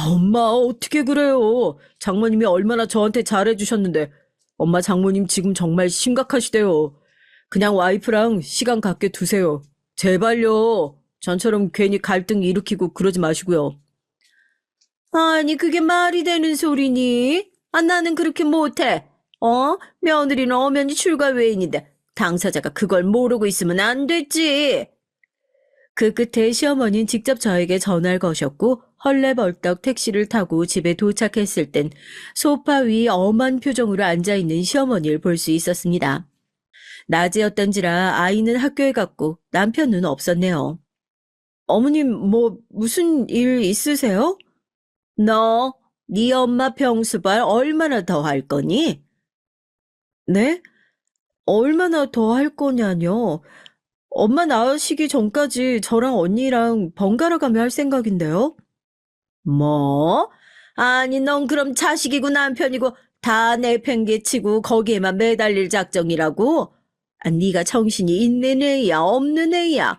엄마, 어떻게 그래요? 장모님이 얼마나 저한테 잘해주셨는데. 엄마 장모님 지금 정말 심각하시대요. 그냥 와이프랑 시간 갖게 두세요. 제발요. 전처럼 괜히 갈등 일으키고 그러지 마시고요. 아니, 그게 말이 되는 소리니? 나는 그렇게 못해. 며느리는 엄연히 출가 외인인데 당사자가 그걸 모르고 있으면 안 됐지. 그 끝에 시어머니는 직접 저에게 전화를 거셨고 헐레벌떡 택시를 타고 집에 도착했을 땐 소파 위 엄한 표정으로 앉아있는 시어머니를 볼 수 있었습니다. 낮이었던지라 아이는 학교에 갔고 남편은 없었네요. 어머님 무슨 일 있으세요? 네 엄마 병수발 얼마나 더 할 거니? 네? 얼마나 더 할 거냐뇨? 엄마 나으시기 전까지 저랑 언니랑 번갈아 가며 할 생각인데요. 뭐? 아니, 넌 그럼 자식이고 남편이고 다 내팽개치고 거기에만 매달릴 작정이라고? 네가 정신이 있는 애야, 없는 애야.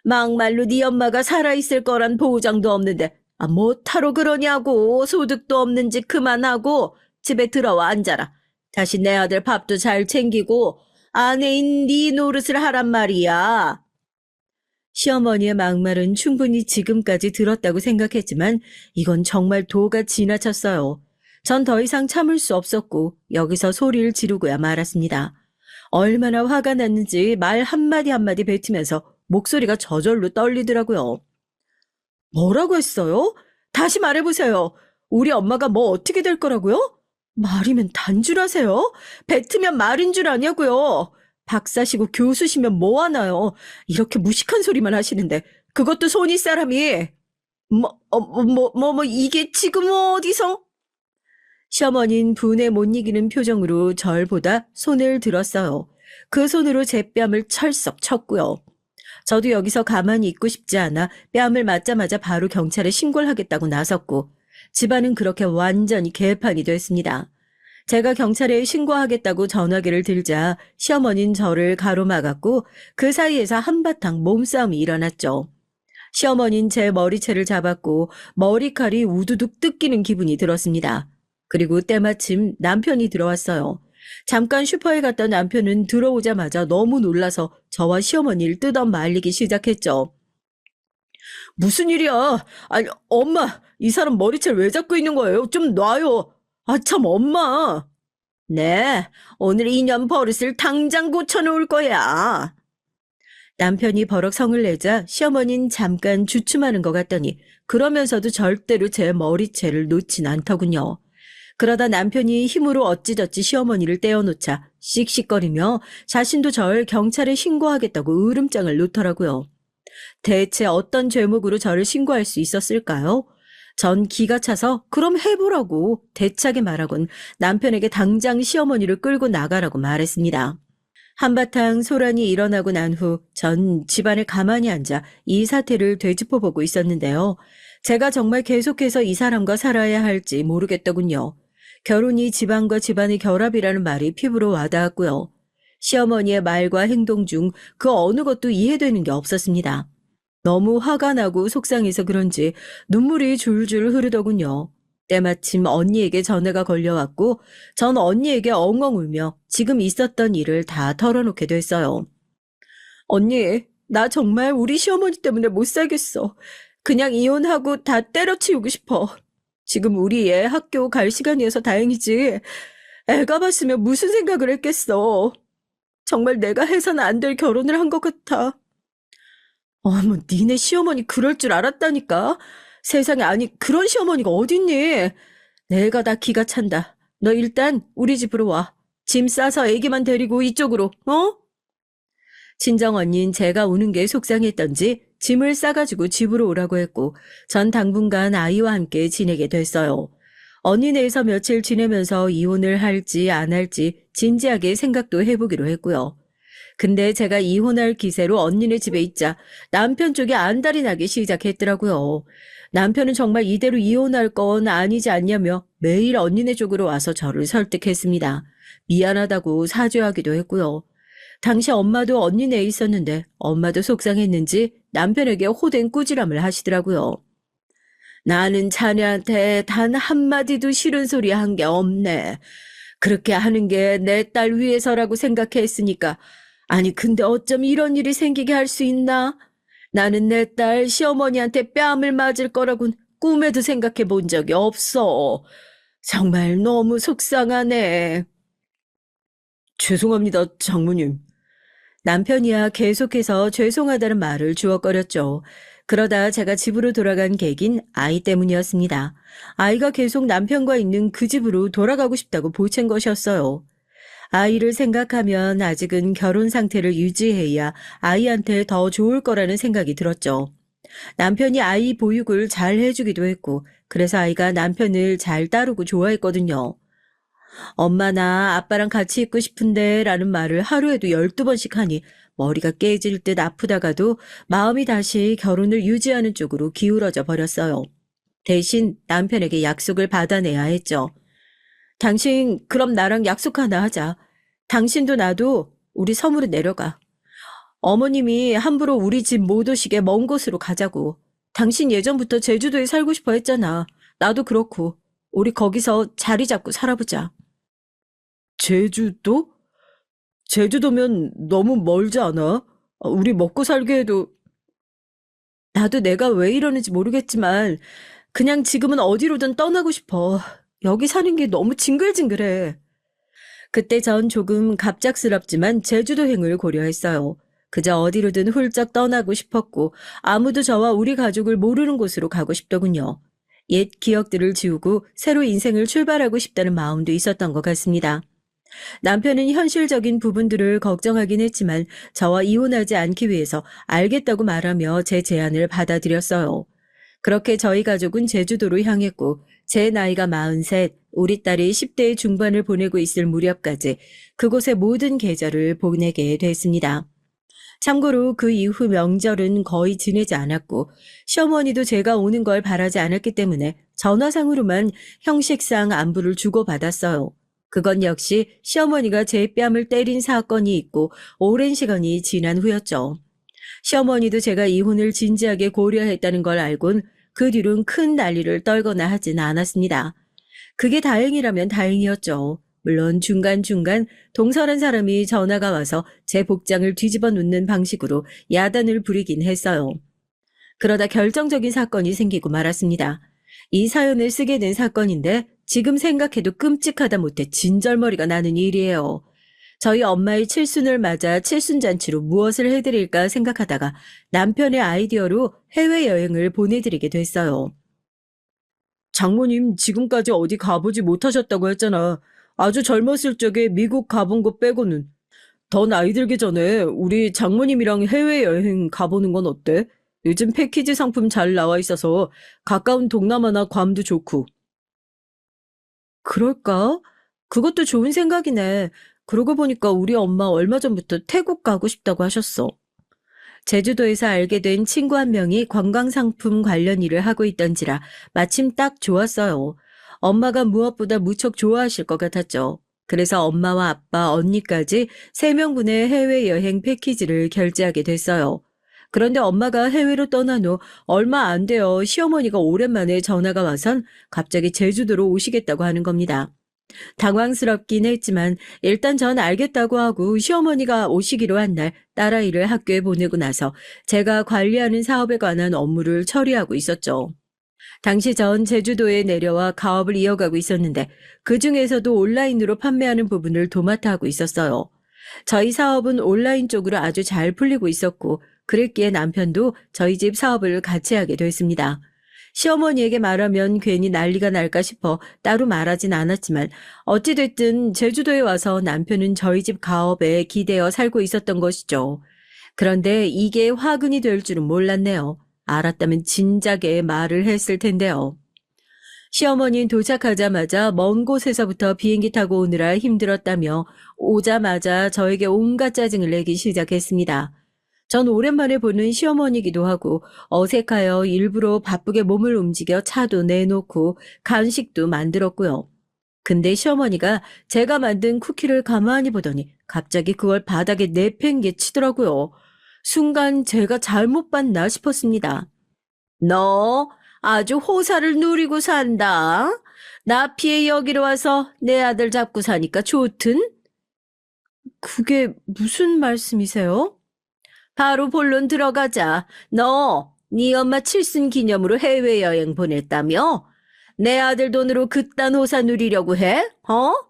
막말로 네 엄마가 살아있을 거란 보장도 없는데 못하러 그러냐고. 소득도 없는 짓 그만하고 집에 들어와 앉아라. 다시 내 아들 밥도 잘 챙기고 아내인 네 노릇을 하란 말이야. 시어머니의 막말은 충분히 지금까지 들었다고 생각했지만 이건 정말 도가 지나쳤어요. 전 더 이상 참을 수 없었고 여기서 소리를 지르고야 말았습니다. 얼마나 화가 났는지 말 한마디 한마디 뱉으면서 목소리가 저절로 떨리더라고요. 뭐라고 했어요? 다시 말해보세요. 우리 엄마가 뭐 어떻게 될 거라고요? 말이면 단줄하세요? 뱉으면 말인 줄 아냐고요. 박사시고 교수시면 뭐 하나요? 이렇게 무식한 소리만 하시는데 그것도 손이 사람이 이게 지금 어디서? 시어머니는 분에 못 이기는 표정으로 절 보다 손을 들었어요. 그 손으로 제 뺨을 철썩 쳤고요. 저도 여기서 가만히 있고 싶지 않아 뺨을 맞자마자 바로 경찰에 신고를 하겠다고 나섰고 집안은 그렇게 완전히 개판이 됐습니다. 제가 경찰에 신고하겠다고 전화기를 들자 시어머니는 저를 가로막았고 그 사이에서 한바탕 몸싸움이 일어났죠. 시어머니는 제 머리채를 잡았고 머리칼이 우두둑 뜯기는 기분이 들었습니다. 그리고 때마침 남편이 들어왔어요. 잠깐 슈퍼에 갔던 남편은 들어오자마자 너무 놀라서 저와 시어머니를 뜯어 말리기 시작했죠. 무슨 일이야? 아니, 엄마, 이 사람 머리채를 왜 잡고 있는 거예요? 좀 놔요. 참, 엄마. 네, 오늘 이년 버릇을 당장 고쳐놓을 거야. 남편이 버럭 성을 내자 시어머니는 잠깐 주춤하는 것 같더니 그러면서도 절대로 제 머리채를 놓진 않더군요. 그러다 남편이 힘으로 어찌저찌 시어머니를 떼어놓자 씩씩거리며 자신도 절 경찰에 신고하겠다고 으름장을 놓더라고요. 대체 어떤 죄목으로 저를 신고할 수 있었을까요? 전 기가 차서 그럼 해보라고 대차게 말하곤 남편에게 당장 시어머니를 끌고 나가라고 말했습니다. 한바탕 소란이 일어나고 난 후 전 집안에 가만히 앉아 이 사태를 되짚어보고 있었는데요. 제가 정말 계속해서 이 사람과 살아야 할지 모르겠더군요. 결혼이 집안과 집안의 결합이라는 말이 피부로 와닿았고요. 시어머니의 말과 행동 중 그 어느 것도 이해되는 게 없었습니다. 너무 화가 나고 속상해서 그런지 눈물이 줄줄 흐르더군요. 때마침 언니에게 전화가 걸려왔고 전 언니에게 엉엉 울며 지금 있었던 일을 다 털어놓게 됐어요. 언니, 나 정말 우리 시어머니 때문에 못 살겠어. 그냥 이혼하고 다 때려치우고 싶어. 지금 우리 애 학교 갈 시간이어서 다행이지. 애가 봤으면 무슨 생각을 했겠어. 정말 내가 해서는 안 될 결혼을 한 것 같아. 니네 시어머니 그럴 줄 알았다니까. 세상에 아니 그런 시어머니가 어딨니? 내가 다 기가 찬다. 너 일단 우리 집으로 와. 짐 싸서 애기만 데리고 이쪽으로, 어? 친정 언니는 제가 우는 게 속상했던지 짐을 싸가지고 집으로 오라고 했고 전 당분간 아이와 함께 지내게 됐어요. 언니네에서 며칠 지내면서 이혼을 할지 안 할지 진지하게 생각도 해보기로 했고요. 근데 제가 이혼할 기세로 언니네 집에 있자 남편 쪽이 안달이 나기 시작했더라고요. 남편은 정말 이대로 이혼할 건 아니지 않냐며 매일 언니네 쪽으로 와서 저를 설득했습니다. 미안하다고 사죄하기도 했고요. 당시 엄마도 언니네에 있었는데 엄마도 속상했는지 남편에게 호된 꾸지람을 하시더라고요. 나는 자네한테 단 한마디도 싫은 소리 한 게 없네. 그렇게 하는 게 내 딸 위해서라고 생각했으니까. 아니 근데 어쩜 이런 일이 생기게 할 수 있나? 나는 내 딸 시어머니한테 뺨을 맞을 거라곤 꿈에도 생각해 본 적이 없어. 정말 너무 속상하네. 죄송합니다, 장모님. 남편이야 계속해서 죄송하다는 말을 주워거렸죠. 그러다 제가 집으로 돌아간 계긴 아이 때문이었습니다. 아이가 계속 남편과 있는 그 집으로 돌아가고 싶다고 보챈 것이었어요. 아이를 생각하면 아직은 결혼 상태를 유지해야 아이한테 더 좋을 거라는 생각이 들었죠. 남편이 아이 보육을 잘 해주기도 했고, 그래서 아이가 남편을 잘 따르고 좋아했거든요. 엄마나 아빠랑 같이 있고 싶은데 라는 말을 하루에도 12번씩 하니 머리가 깨질 듯 아프다가도 마음이 다시 결혼을 유지하는 쪽으로 기울어져 버렸어요. 대신 남편에게 약속을 받아내야 했죠. 당신 그럼 나랑 약속 하나 하자. 당신도 나도 우리 섬으로 내려가. 어머님이 함부로 우리 집 못 오시게 먼 곳으로 가자고. 당신 예전부터 제주도에 살고 싶어 했잖아. 나도 그렇고. 우리 거기서 자리 잡고 살아보자. 제주도? 제주도면 너무 멀지 않아? 우리 먹고 살게 해도. 나도 내가 왜 이러는지 모르겠지만 그냥 지금은 어디로든 떠나고 싶어. 여기 사는 게 너무 징글징글해. 그때 전 조금 갑작스럽지만 제주도행을 고려했어요. 그저 어디로든 훌쩍 떠나고 싶었고 아무도 저와 우리 가족을 모르는 곳으로 가고 싶더군요. 옛 기억들을 지우고 새로 인생을 출발하고 싶다는 마음도 있었던 것 같습니다. 남편은 현실적인 부분들을 걱정하긴 했지만 저와 이혼하지 않기 위해서 알겠다고 말하며 제 제안을 받아들였어요. 그렇게 저희 가족은 제주도로 향했고 제 나이가 43, 우리 딸이 10대 중반을 보내고 있을 무렵까지 그곳의 모든 계절을 보내게 됐습니다. 참고로 그 이후 명절은 거의 지내지 않았고 시어머니도 제가 오는 걸 바라지 않았기 때문에 전화상으로만 형식상 안부를 주고받았어요. 그건 역시 시어머니가 제 뺨을 때린 사건이 있고 오랜 시간이 지난 후였죠. 시어머니도 제가 이혼을 진지하게 고려했다는 걸 알곤 그 뒤론 큰 난리를 떨거나 하진 않았습니다. 그게 다행이라면 다행이었죠. 물론 중간중간 동설한 사람이 전화가 와서 제 복장을 뒤집어 놓는 방식으로 야단을 부리긴 했어요. 그러다 결정적인 사건이 생기고 말았습니다. 이 사연을 쓰게 된 사건인데 지금 생각해도 끔찍하다 못해 진절머리가 나는 일이에요. 저희 엄마의 칠순을 맞아 칠순잔치로 무엇을 해드릴까 생각하다가 남편의 아이디어로 해외여행을 보내드리게 됐어요. 장모님 지금까지 어디 가보지 못하셨다고 했잖아. 아주 젊었을 적에 미국 가본 거 빼고는. 더 나이 들기 전에 우리 장모님이랑 해외여행 가보는 건 어때? 요즘 패키지 상품 잘 나와 있어서 가까운 동남아나 괌도 좋고. 그럴까? 그것도 좋은 생각이네. 그러고 보니까 우리 엄마 얼마 전부터 태국 가고 싶다고 하셨어. 제주도에서 알게 된 친구 한 명이 관광상품 관련 일을 하고 있던지라 마침 딱 좋았어요. 엄마가 무엇보다 무척 좋아하실 것 같았죠. 그래서 엄마와 아빠, 언니까지 3명분의 해외여행 패키지를 결제하게 됐어요. 그런데 엄마가 해외로 떠난 후 얼마 안 되어 시어머니가 오랜만에 전화가 와선 갑자기 제주도로 오시겠다고 하는 겁니다. 당황스럽긴 했지만 일단 전 알겠다고 하고 시어머니가 오시기로 한 날 딸아이를 학교에 보내고 나서 제가 관리하는 사업에 관한 업무를 처리하고 있었죠. 당시 전 제주도에 내려와 가업을 이어가고 있었는데 그중에서도 온라인으로 판매하는 부분을 도맡아 하고 있었어요. 저희 사업은 온라인 쪽으로 아주 잘 풀리고 있었고 그랬기에 남편도 저희 집 사업을 같이 하게 됐습니다. 시어머니에게 말하면 괜히 난리가 날까 싶어 따로 말하진 않았지만 어찌됐든 제주도에 와서 남편은 저희 집 가업에 기대어 살고 있었던 것이죠. 그런데 이게 화근이 될 줄은 몰랐네요. 알았다면 진작에 말을 했을 텐데요. 시어머니는 도착하자마자 먼 곳에서부터 비행기 타고 오느라 힘들었다며 오자마자 저에게 온갖 짜증을 내기 시작했습니다. 전 오랜만에 보는 시어머니기도 하고 어색하여 일부러 바쁘게 몸을 움직여 차도 내놓고 간식도 만들었고요. 근데 시어머니가 제가 만든 쿠키를 가만히 보더니 갑자기 그걸 바닥에 내팽개치더라고요. 순간 제가 잘못 봤나 싶었습니다. 너 아주 호사를 누리고 산다. 나 피해 여기로 와서 내 아들 잡고 사니까 좋든? 그게 무슨 말씀이세요? 바로 본론 들어가자. 너, 네 엄마 칠순 기념으로 해외여행 보냈다며? 내 아들 돈으로 그딴 호사 누리려고 해?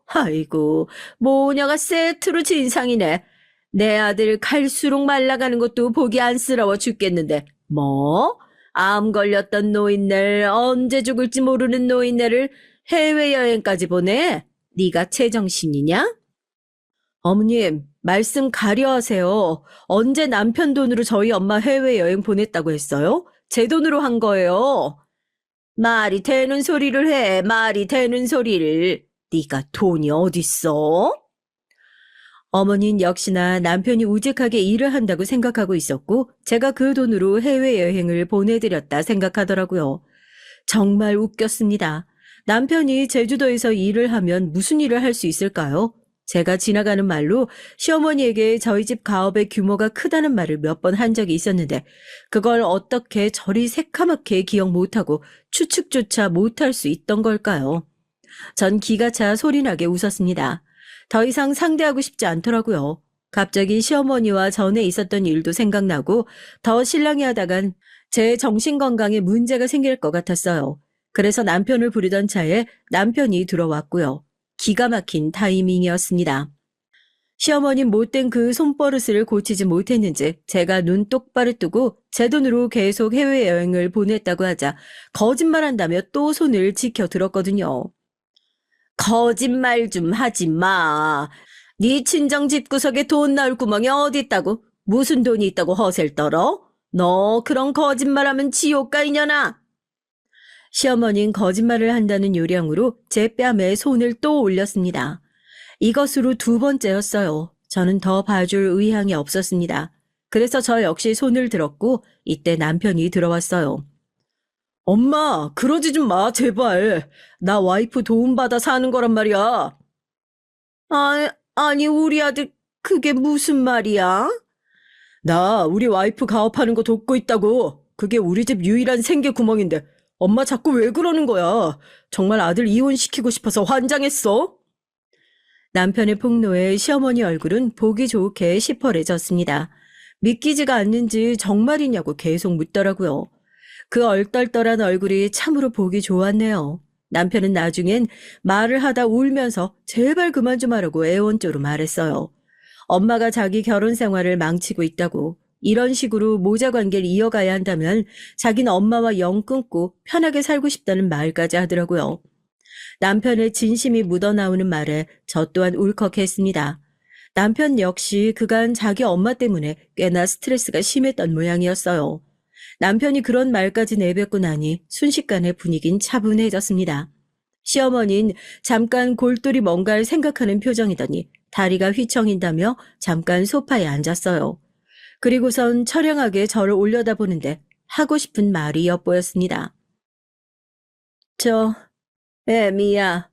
아이고, 모녀가 세트로 진상이네. 내 아들 갈수록 말라가는 것도 보기 안쓰러워 죽겠는데, 뭐? 암 걸렸던 노인네를 언제 죽을지 모르는 노인네를 해외여행까지 보내? 네가 제정신이냐? 어머님, 말씀 가려하세요. 언제 남편 돈으로 저희 엄마 해외여행 보냈다고 했어요? 제 돈으로 한 거예요. 말이 되는 소리를 해, 말이 되는 소리를. 네가 돈이 어딨어? 어머니는 역시나 남편이 우직하게 일을 한다고 생각하고 있었고 제가 그 돈으로 해외여행을 보내드렸다 생각하더라고요. 정말 웃겼습니다. 남편이 제주도에서 일을 하면 무슨 일을 할 수 있을까요? 제가 지나가는 말로 시어머니에게 저희 집 가업의 규모가 크다는 말을 몇 번 한 적이 있었는데 그걸 어떻게 저리 새카맣게 기억 못하고 추측조차 못할 수 있던 걸까요? 전 기가 차 소리나게 웃었습니다. 더 이상 상대하고 싶지 않더라고요. 갑자기 시어머니와 전에 있었던 일도 생각나고 더 실랑이하다간 제 정신건강에 문제가 생길 것 같았어요. 그래서 남편을 부르던 차에 남편이 들어왔고요. 기가 막힌 타이밍이었습니다. 시어머니 못된 그 손버릇을 고치지 못했는지 제가 눈 똑바로 뜨고 제 돈으로 계속 해외여행을 보냈다고 하자 거짓말한다며 또 손을 지켜 들었거든요. 거짓말 좀 하지 마. 네 친정 집구석에 돈 나올 구멍이 어디 있다고? 무슨 돈이 있다고 허세를 떨어? 너 그런 거짓말하면 지옥 가 이년아. 시어머니는 거짓말을 한다는 요령으로 제 뺨에 손을 또 올렸습니다. 이것으로 두 번째였어요. 저는 더 봐줄 의향이 없었습니다. 그래서 저 역시 손을 들었고 이때 남편이 들어왔어요. 엄마, 그러지 좀 마, 제발. 나 와이프 도움받아 사는 거란 말이야. 아니, 우리 아들, 그게 무슨 말이야? 나 우리 와이프 가업하는 거 돕고 있다고. 그게 우리 집 유일한 생계 구멍인데 엄마 자꾸 왜 그러는 거야? 정말 아들 이혼시키고 싶어서 환장했어? 남편의 폭로에 시어머니 얼굴은 보기 좋게 시퍼래졌습니다. 믿기지가 않는지 정말이냐고 계속 묻더라고요. 그 얼떨떨한 얼굴이 참으로 보기 좋았네요. 남편은 나중엔 말을 하다 울면서 제발 그만 좀 하라고 애원조로 말했어요. 엄마가 자기 결혼 생활을 망치고 있다고 이런 식으로 모자 관계를 이어가야 한다면 자기는 엄마와 영 끊고 편하게 살고 싶다는 말까지 하더라고요. 남편의 진심이 묻어나오는 말에 저 또한 울컥했습니다. 남편 역시 그간 자기 엄마 때문에 꽤나 스트레스가 심했던 모양이었어요. 남편이 그런 말까지 내뱉고 나니 순식간에 분위긴 차분해졌습니다. 시어머니는 잠깐 골똘히 뭔가를 생각하는 표정이더니 다리가 휘청인다며 잠깐 소파에 앉았어요. 그리고선 처량하게 저를 올려다보는데 하고 싶은 말이 엿보였습니다. 애미야,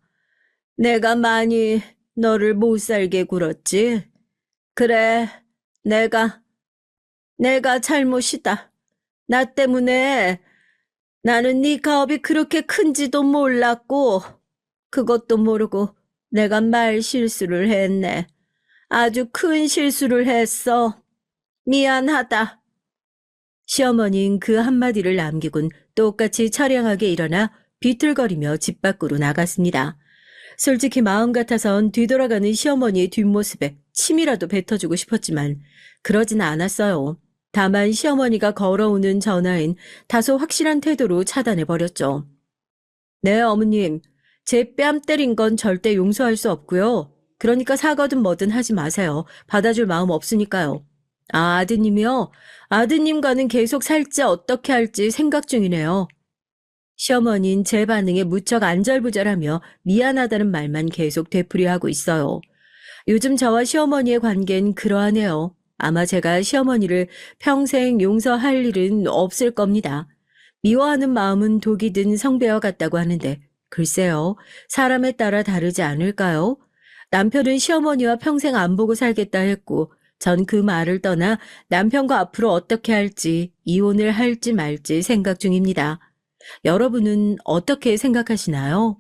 내가 많이 너를 못 살게 굴었지? 그래, 내가 잘못이다. 나 때문에 나는 네 가업이 그렇게 큰지도 몰랐고 그것도 모르고 내가 말 실수를 했네. 아주 큰 실수를 했어. 미안하다. 시어머니는 그 한마디를 남기곤 똑같이 처량하게 일어나 비틀거리며 집 밖으로 나갔습니다. 솔직히 마음 같아선 뒤돌아가는 시어머니의 뒷모습에 침이라도 뱉어주고 싶었지만 그러진 않았어요. 다만 시어머니가 걸어오는 전화엔 다소 확실한 태도로 차단해버렸죠. 네, 어머님. 제 뺨 때린 건 절대 용서할 수 없고요. 그러니까 사과든 뭐든 하지 마세요. 받아줄 마음 없으니까요. 아, 아드님이요? 아드님과는 계속 살지 어떻게 할지 생각 중이네요. 시어머니는 제 반응에 무척 안절부절하며 미안하다는 말만 계속 되풀이하고 있어요. 요즘 저와 시어머니의 관계는 그러하네요. 아마 제가 시어머니를 평생 용서할 일은 없을 겁니다. 미워하는 마음은 독이 든 성배와 같다고 하는데 글쎄요, 사람에 따라 다르지 않을까요? 남편은 시어머니와 평생 안 보고 살겠다 했고 전 그 말을 떠나 남편과 앞으로 어떻게 할지, 이혼을 할지 말지 생각 중입니다. 여러분은 어떻게 생각하시나요?